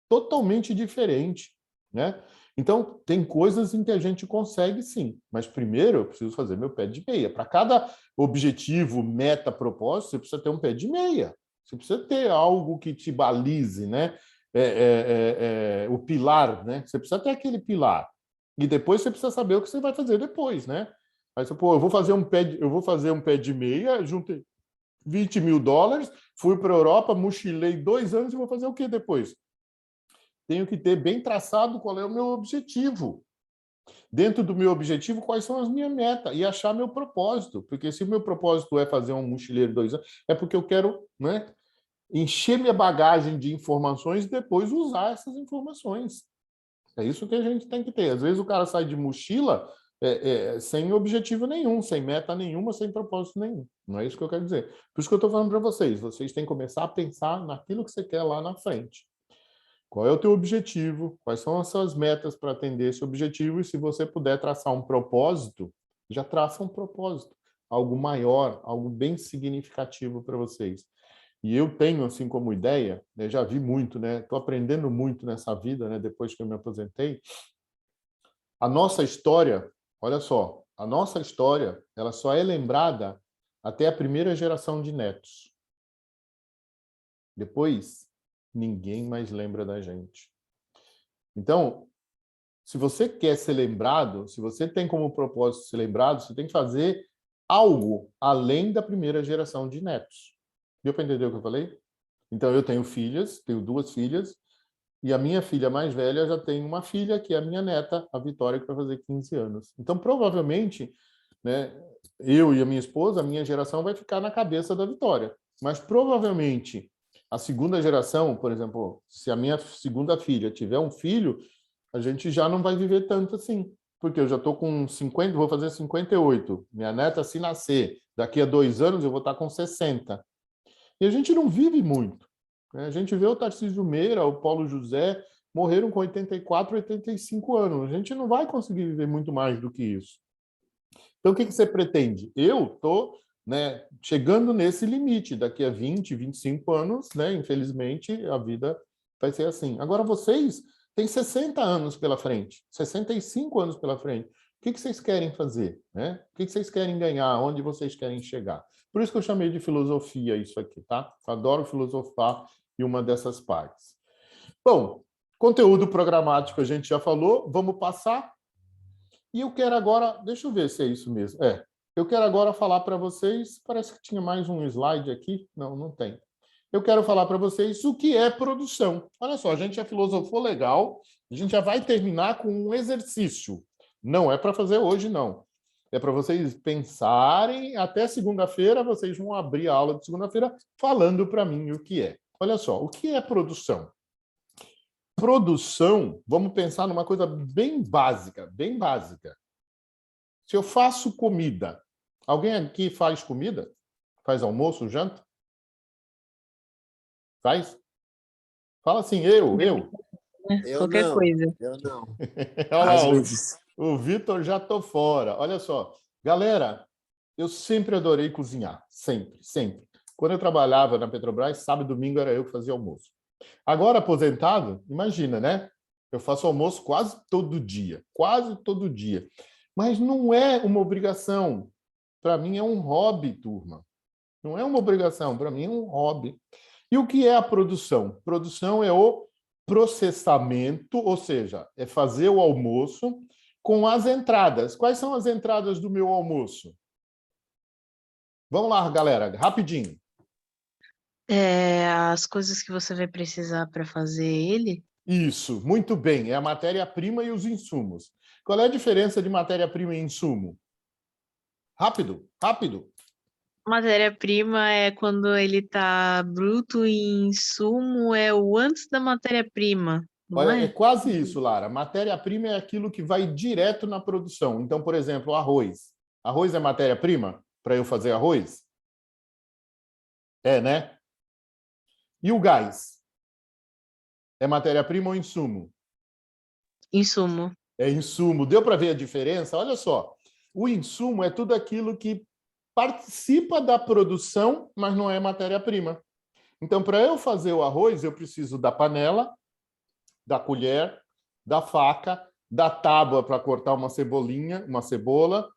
S1: Totalmente diferente, né? Então, tem coisas em que a gente consegue sim, mas primeiro eu preciso fazer meu pé de meia. Para cada objetivo, meta, propósito, você precisa ter um pé de meia. Você precisa ter algo que te balize, né? O pilar, né? Você precisa ter aquele pilar. E depois você precisa saber o que você vai fazer depois, né? Aí você, eu vou fazer um pé de meia, juntei 20 mil dólares, fui para a Europa, mochilei 2 anos e vou fazer o que depois? Tenho que ter bem traçado qual é o meu objetivo. Dentro do meu objetivo, quais são as minhas metas? E achar meu propósito. Porque se o meu propósito é fazer um mochileiro 2 anos, é porque eu quero, né, encher minha bagagem de informações e depois usar essas informações. É isso que a gente tem que ter. Às vezes o cara sai de mochila sem objetivo nenhum, sem meta nenhuma, sem propósito nenhum. Não é isso que eu quero dizer. Por isso que eu estou falando para vocês. Vocês têm que começar a pensar naquilo que você quer lá na frente. Qual é o teu objetivo? Quais são as suas metas para atender esse objetivo? E se você puder traçar um propósito, já traça um propósito. Algo maior, algo bem significativo para vocês. E eu tenho, assim, como ideia, né, já vi muito, né? Estou aprendendo muito nessa vida, né? Depois que eu me aposentei. A nossa história, olha só, a nossa história, ela só é lembrada até a primeira geração de netos. Depois, ninguém mais lembra da gente. Então, se você quer ser lembrado, se você tem como propósito ser lembrado, você tem que fazer algo além da primeira geração de netos. Deu para entender o que eu falei? Então, eu tenho filhas, tenho 2 filhas, E a minha filha mais velha já tem uma filha, que é a minha neta, a Vitória, que vai fazer 15 anos. Então, provavelmente, né, eu e a minha esposa, a minha geração vai ficar na cabeça da Vitória. Mas, provavelmente, a segunda geração, por exemplo, se a minha segunda filha tiver um filho, a gente já não vai viver tanto assim. Porque eu já estou com 50, vou fazer 58. Minha neta, se nascer, daqui a 2 anos, eu vou estar com 60. E a gente não vive muito. A gente vê o Tarcísio Meira, o Paulo José, morreram com 84, 85 anos. A gente não vai conseguir viver muito mais do que isso. Então, o que você pretende? Eu estou, né, chegando nesse limite. Daqui a 20, 25 anos, né, infelizmente, a vida vai ser assim. Agora, vocês têm 60 anos pela frente, 65 anos pela frente. O que vocês querem fazer? Né? O que vocês querem ganhar? Onde vocês querem chegar? Por isso que eu chamei de filosofia isso aqui, tá? Adoro filosofar em uma dessas partes. Bom, conteúdo programático a gente já falou, vamos passar. E eu quero agora, deixa eu ver se é isso mesmo. Eu quero agora falar para vocês, parece que tinha mais um slide aqui. Não, não tem. Eu quero falar para vocês o que é produção. Olha só, a gente já filosofou legal, a gente já vai terminar com um exercício. Não é para fazer hoje, não. É para vocês pensarem, até segunda-feira, vocês vão abrir a aula de segunda-feira falando para mim o que é. Olha só, o que é produção? Produção, vamos pensar numa coisa bem básica, bem básica. Se eu faço comida, alguém aqui faz comida? Faz almoço, janta? Faz? Fala assim, eu.
S2: Qualquer coisa.
S6: Eu não.
S1: Olha
S6: Às
S1: lá,
S6: vezes.
S1: o Vitor já tô fora. Olha só. Galera, eu sempre adorei cozinhar. Sempre, sempre. Quando eu trabalhava na Petrobras, sábado e domingo era eu que fazia almoço. Agora, aposentado, imagina, né? Eu faço almoço quase todo dia. Quase todo dia. Mas não é uma obrigação. Para mim é um hobby, turma. Não é uma obrigação. Para mim é um hobby. E o que é a produção? Produção é o processamento, ou seja, é fazer o almoço com as entradas. Quais são as entradas do meu almoço? Vamos lá, galera, rapidinho.
S2: As coisas que você vai precisar para fazer ele.
S1: Isso, muito bem. É a matéria-prima e os insumos. Qual é a diferença de matéria-prima e insumo? Rápido, rápido.
S2: Matéria-prima é quando ele está bruto e insumo é o antes da matéria-prima, não
S1: Olha, é
S2: é?
S1: quase isso, Lara. Matéria-prima é aquilo que vai direto na produção. Então, por exemplo, arroz. Arroz é matéria-prima para eu fazer arroz? É, né? E o gás? É matéria-prima ou insumo?
S2: Insumo.
S1: É insumo. Deu para ver a diferença? Olha só. O insumo é tudo aquilo que participa da produção, mas não é matéria-prima. Então, para eu fazer o arroz, eu preciso da panela, da colher, da faca, da tábua para cortar uma cebolinha, uma cebola.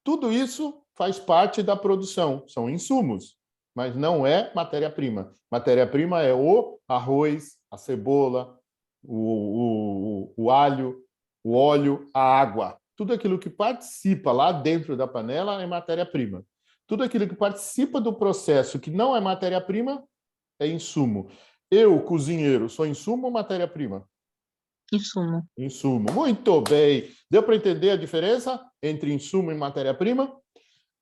S1: Tudo isso faz parte da produção. São insumos, mas não é matéria-prima. Matéria-prima é o arroz, a cebola, o alho, o óleo, a água. Tudo aquilo que participa lá dentro da panela é matéria-prima. Tudo aquilo que participa do processo que não é matéria-prima é insumo. Eu, cozinheiro, sou insumo ou matéria-prima?
S2: Insumo.
S1: Insumo. Muito bem. Deu para entender a diferença entre insumo e matéria-prima?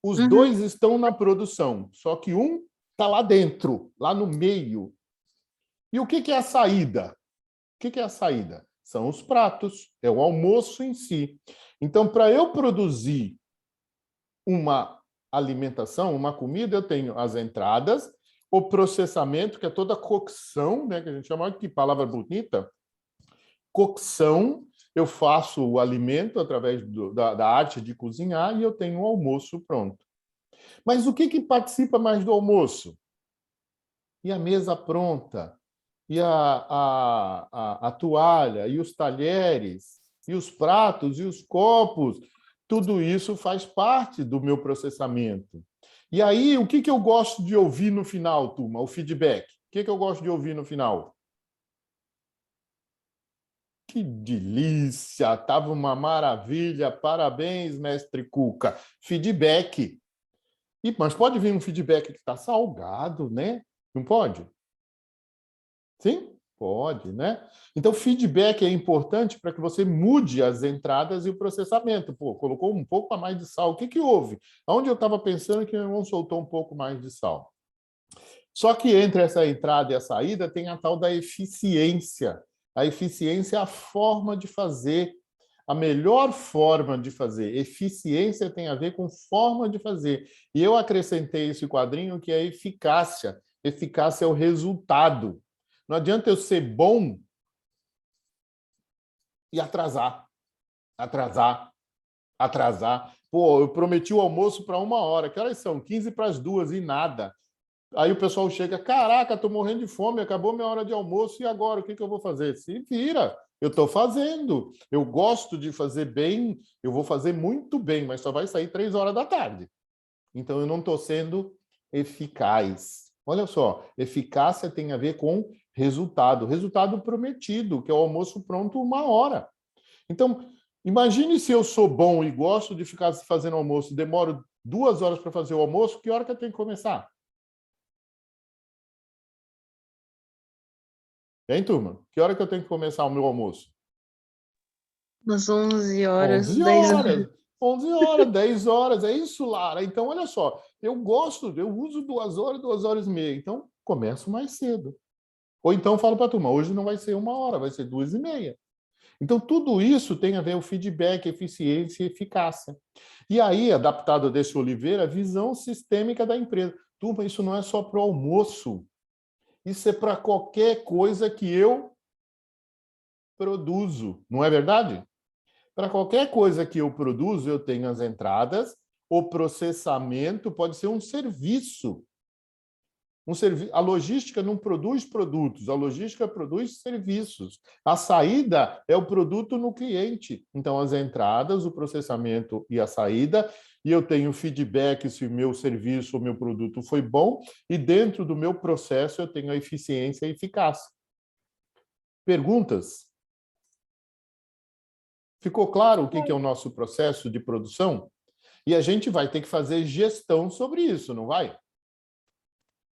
S1: Os dois estão na produção, só que um está lá dentro, lá no meio. E o que é a saída? O que é a saída? São os pratos, é o almoço em si. Então, para eu produzir uma alimentação, uma comida, eu tenho as entradas, o processamento, que é toda a cocção, né, que a gente chama, que palavra bonita, cocção, eu faço o alimento através da arte de cozinhar e eu tenho o almoço pronto. Mas o que participa mais do almoço? E a mesa pronta? E a toalha? E os talheres? E os pratos? E os copos? Tudo isso faz parte do meu processamento. E aí, o que eu gosto de ouvir no final, turma? O feedback. O que eu gosto de ouvir no final? Que delícia! Tava uma maravilha! Parabéns, mestre Cuca! Feedback. Mas pode vir um feedback que está salgado, né? Não pode? Sim? Pode, né? Então, feedback é importante para que você mude as entradas e o processamento. Pô, colocou um pouco a mais de sal. O que que houve? Onde eu estava pensando que meu irmão soltou um pouco mais de sal. Só que entre essa entrada e a saída tem a tal da eficiência. A eficiência é a forma de fazer, a melhor forma de fazer. Eficiência tem a ver com forma de fazer. E eu acrescentei esse quadrinho que é eficácia. Eficácia é o resultado. Não adianta eu ser bom e atrasar. Pô, eu prometi o almoço para 1h. Que horas são? 1:45 e nada. Aí o pessoal chega, caraca, estou morrendo de fome, acabou minha hora de almoço, e agora? O que eu vou fazer? Se vira, eu estou fazendo. Eu gosto de fazer bem, eu vou fazer muito bem, mas só vai sair 3h da tarde. Então eu não estou sendo eficaz. Olha só, eficácia tem a ver com resultado prometido, que é o almoço pronto 1h. Então, imagine se eu sou bom e gosto de ficar fazendo almoço, demoro 2 horas para fazer o almoço, que hora que eu tenho que começar? Hein, turma? Que hora que eu tenho que começar o meu almoço?
S2: Umas 11 horas,
S1: 11
S2: 10 horas.
S1: horas. 11 horas, 10 horas. É isso, Lara. Então, olha só. Eu uso 2 horas, 2h30. Então, começo mais cedo. Ou então falo para a turma, hoje não vai ser 1h, vai ser 2h30. Então, tudo isso tem a ver com feedback, eficiência e eficácia. E aí, adaptado desse Oliveira, a visão sistêmica da empresa. Turma, isso não é só para o almoço. Isso é para qualquer coisa que eu produzo. Não é verdade? Para qualquer coisa que eu produzo, eu tenho as entradas, o processamento pode ser um serviço. A logística não produz produtos, a logística produz serviços. A saída é o produto no cliente. Então, as entradas, o processamento e a saída, e eu tenho feedback se o meu serviço ou meu produto foi bom, e dentro do meu processo eu tenho a eficiência e eficácia. Perguntas? Ficou claro o que é o nosso processo de produção? E a gente vai ter que fazer gestão sobre isso, não vai?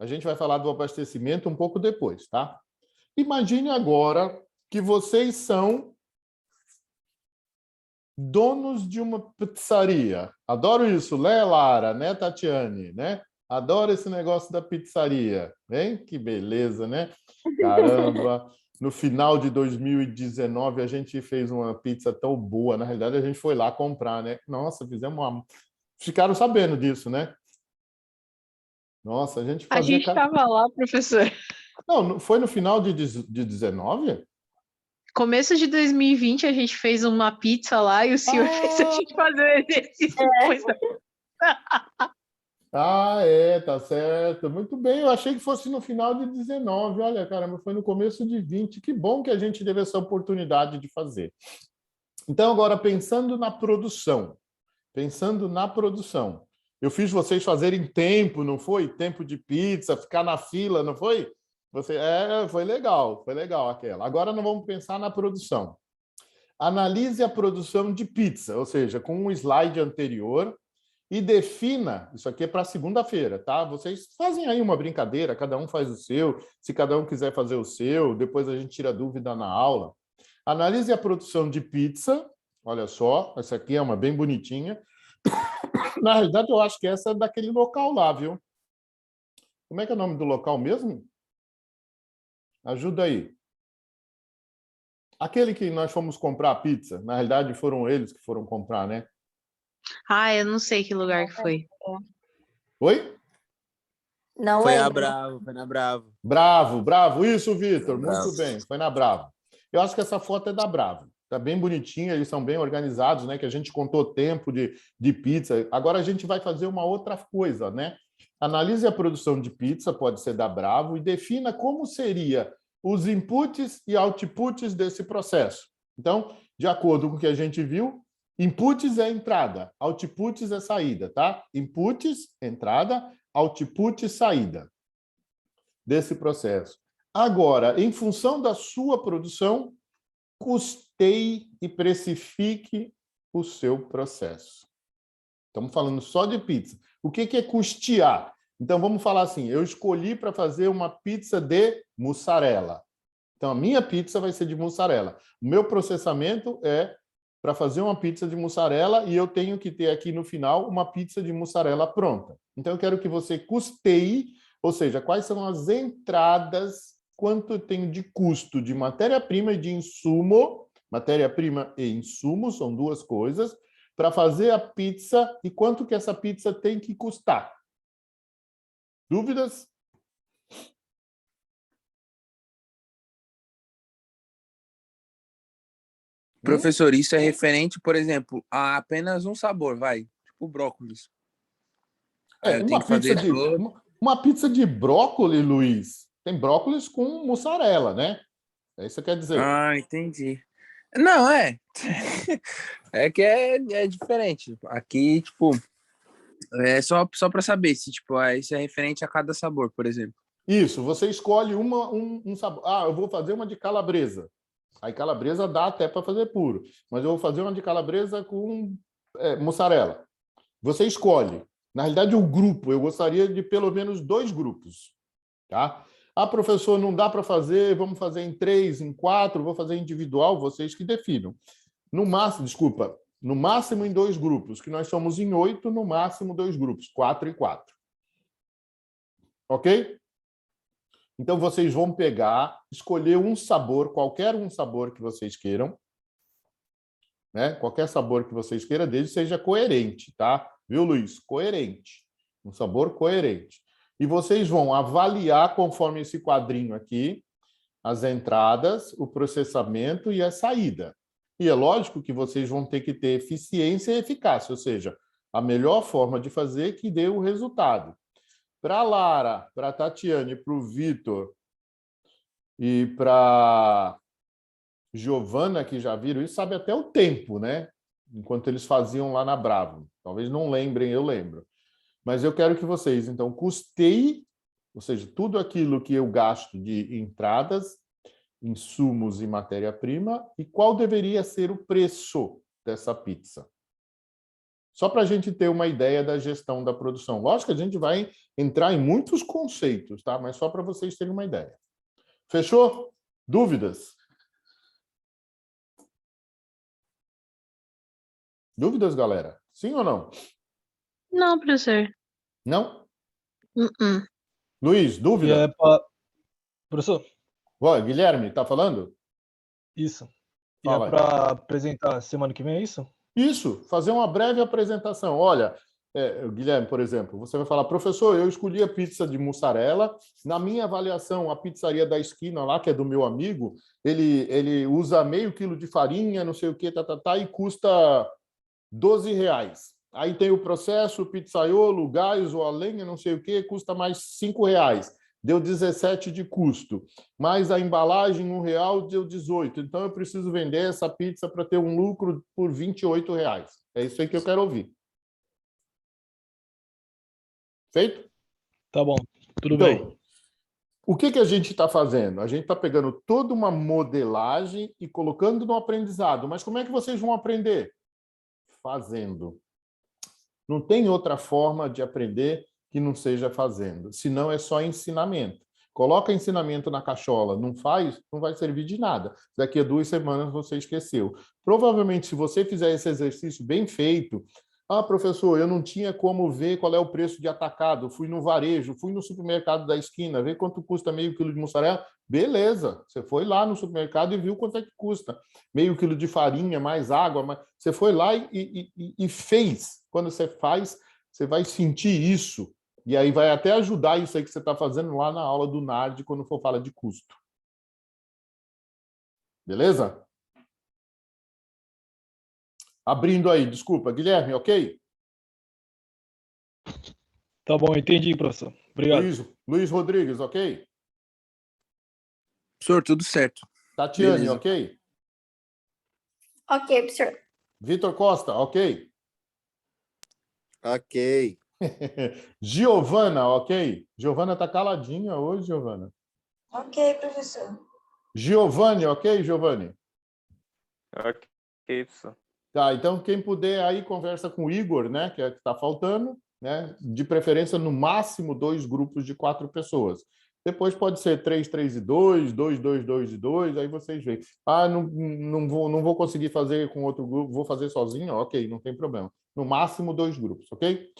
S1: A gente vai falar do abastecimento um pouco depois, tá? Imagine agora que vocês são donos de uma pizzaria. Adoro isso, né, Lara? Né, Tatiane? Né? Adoro esse negócio da pizzaria. Hein? Que beleza, né? Caramba! No final de 2019, a gente fez uma pizza tão boa. Na realidade, a gente foi lá comprar, né? Nossa, fizemos uma... Ficaram sabendo disso, né? Nossa, a gente
S2: A
S1: fazia...
S2: gente estava lá, professor.
S1: Não, foi no final de 19?
S2: Começo de 2020, a gente fez uma pizza lá e o senhor fez a gente fazer o exercício depois.
S1: Tá certo. Muito bem, eu achei que fosse no final de 19. Olha, caramba, foi no começo de 20. Que bom que a gente teve essa oportunidade de fazer. Então, agora, pensando na produção. Eu fiz vocês fazerem tempo, não foi? Tempo de pizza, ficar na fila, não foi? Foi legal aquela. Agora nós vamos pensar na produção. Analise a produção de pizza, ou seja, com um slide anterior, e defina, isso aqui é para segunda-feira, tá? Vocês fazem aí uma brincadeira, cada um faz o seu, se cada um quiser fazer o seu, depois a gente tira dúvida na aula. Analise a produção de pizza, olha só, essa aqui é uma bem bonitinha. Na realidade, eu acho que essa é daquele local lá, viu? Como é que é o nome do local mesmo? Ajuda aí. Aquele que nós fomos comprar a pizza, na realidade foram eles que foram comprar, né?
S2: Eu não sei que lugar que foi.
S1: Oi?
S7: Não
S6: Foi
S7: lembro.
S6: foi na Bravo.
S1: Bravo. Isso, Vitor.
S6: Bravo.
S1: Muito bem. Foi na Bravo. Eu acho que essa foto é da Bravo. Tá bem bonitinha, eles são bem organizados, né? Que a gente contou tempo de pizza. Agora a gente vai fazer uma outra coisa, né? Analise a produção de pizza, pode ser da Bravo, e defina como seria os inputs e outputs desse processo. Então, de acordo com o que a gente viu, inputs é entrada, outputs é saída, tá? Inputs, entrada, output, saída desse processo. Agora, em função da sua produção, custeie e precifique o seu processo. Estamos falando só de pizza. O que é custear? Então, vamos falar assim, eu escolhi para fazer uma pizza de mussarela. Então, a minha pizza vai ser de mussarela. O meu processamento é para fazer uma pizza de mussarela e eu tenho que ter aqui no final uma pizza de mussarela pronta. Então, eu quero que você custeie, ou seja, quais são as entradas, quanto eu tenho de custo de matéria-prima e de insumo, matéria-prima e insumo são duas coisas, para fazer a pizza e quanto que essa pizza tem que custar. Dúvidas?
S5: Professor, isso é referente, por exemplo, a apenas um sabor, vai. Tipo brócolis. Aí eu tenho que fazer todo.
S1: Uma pizza de brócolis, Luiz. Tem brócolis com mussarela, né? É isso que quer dizer.
S5: Ah, entendi. Não, é. É que é diferente. Aqui, tipo, é só para saber se, tipo, isso é referente a cada sabor, por exemplo.
S1: Isso, você escolhe um sabor. Ah, eu vou fazer uma de calabresa. Aí calabresa dá até para fazer puro. Mas eu vou fazer uma de calabresa com mussarela. Você escolhe. Na realidade, o grupo, eu gostaria de pelo menos 2 grupos. Tá? Ah, professor, não dá para fazer, vamos fazer em 3, em 4, vou fazer individual, vocês que definam. No máximo, desculpa, no máximo em 2 grupos, que nós somos em 8, no máximo 2 grupos, 4 e 4. Ok? Então, vocês vão pegar, escolher um sabor, qualquer um sabor que vocês queiram, né? Qualquer sabor que vocês queiram, desde que seja coerente, tá? Viu, Luiz? Coerente. Um sabor coerente. E vocês vão avaliar, conforme esse quadrinho aqui, as entradas, o processamento e a saída. E é lógico que vocês vão ter que ter eficiência e eficácia, ou seja, a melhor forma de fazer que dê o resultado. Para a Lara, para a Tatiane, para o Vitor e para Giovana, que já viram isso, sabe até o tempo, né? Enquanto eles faziam lá na Bravo. Talvez não lembrem, eu lembro. Mas eu quero que vocês, então, custeiem, ou seja, tudo aquilo que eu gasto de entradas, insumos e matéria-prima, e qual deveria ser o preço dessa pizza. Só para a gente ter uma ideia da gestão da produção. Lógico que a gente vai entrar em muitos conceitos, tá? Mas só para vocês terem uma ideia. Fechou? Dúvidas? Dúvidas, galera? Sim ou não?
S2: Não, professor.
S1: Não?
S2: Uh-uh.
S1: Luiz,
S3: E
S1: dúvida?
S3: é para. Professor,
S1: Ó, Guilherme, tá falando?
S3: isso. E é
S1: Fala aí.
S3: para apresentar semana que vem, é isso?
S1: Isso, fazer uma breve apresentação. Olha, Guilherme, por exemplo, você vai falar, professor, eu escolhi a pizza de mussarela. Na minha avaliação, a pizzaria da esquina lá, que é do meu amigo, ele usa meio quilo de farinha, não sei o que, e custa R$12. Aí tem o processo, o pizzaiolo, o gás, ou a lenha, não sei o que, custa mais R$5. Deu 17 de custo. Mais a embalagem, R$1, deu 18. Então, eu preciso vender essa pizza para ter um lucro por R$28. É isso aí que eu quero ouvir. Feito?
S3: Tá bom, tudo
S1: Então,
S3: bem.
S1: o que a gente está fazendo? A gente está pegando toda uma modelagem e colocando no aprendizado. Mas como é que vocês vão aprender? Fazendo. Não tem outra forma de aprender que não seja fazendo. Senão é só ensinamento. Coloca ensinamento na cachola, não faz, não vai servir de nada. Daqui a 2 semanas você esqueceu. Provavelmente, se você fizer esse exercício bem feito, ah, professor, eu não tinha como ver qual é o preço de atacado, fui no varejo, fui no supermercado da esquina, ver quanto custa meio quilo de mussarela. Beleza, você foi lá no supermercado e viu quanto é que custa. Meio quilo de farinha, mais água, mas você foi lá e fez. Quando você faz, você vai sentir isso. E aí vai até ajudar isso aí que você está fazendo lá na aula do NARD, quando for falar de custo. Beleza? Abrindo aí, desculpa. Guilherme, ok?
S3: Tá bom, entendi, professor. Obrigado.
S1: Luiz Rodrigues, ok?
S5: Professor, tudo certo.
S1: Tatiane,
S5: Beleza.
S1: ok?
S7: Ok, professor.
S1: Vitor Costa, ok?
S6: Ok.
S1: Giovana, ok? Giovana está caladinha hoje, Giovana.
S7: Ok, professor.
S1: Giovanni, ok, Giovanni?
S4: Ok, professor.
S1: Tá, então quem puder aí conversa com o Igor, né, que é que está faltando, né? De preferência no máximo 2 grupos de 4 pessoas. Depois pode ser 3, 3 e 2, 2, 2, 2 e 2, aí vocês veem. Ah, não vou conseguir fazer com outro grupo, vou fazer sozinho? Ok, não tem problema. No máximo 2 grupos, ok?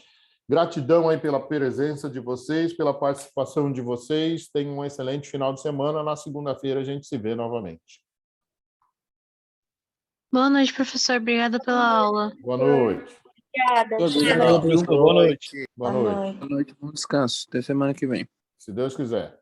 S1: Gratidão aí pela presença de vocês, pela participação de vocês. Tenham um excelente final de semana. Na segunda-feira a gente se vê novamente.
S2: Boa noite, professor. Obrigada pela aula.
S1: Boa noite.
S7: Obrigada.
S3: Obrigado, professor. Boa noite.
S1: Boa noite.
S7: noite.
S5: Boa noite, bom descanso. Até semana que vem.
S1: Se Deus quiser.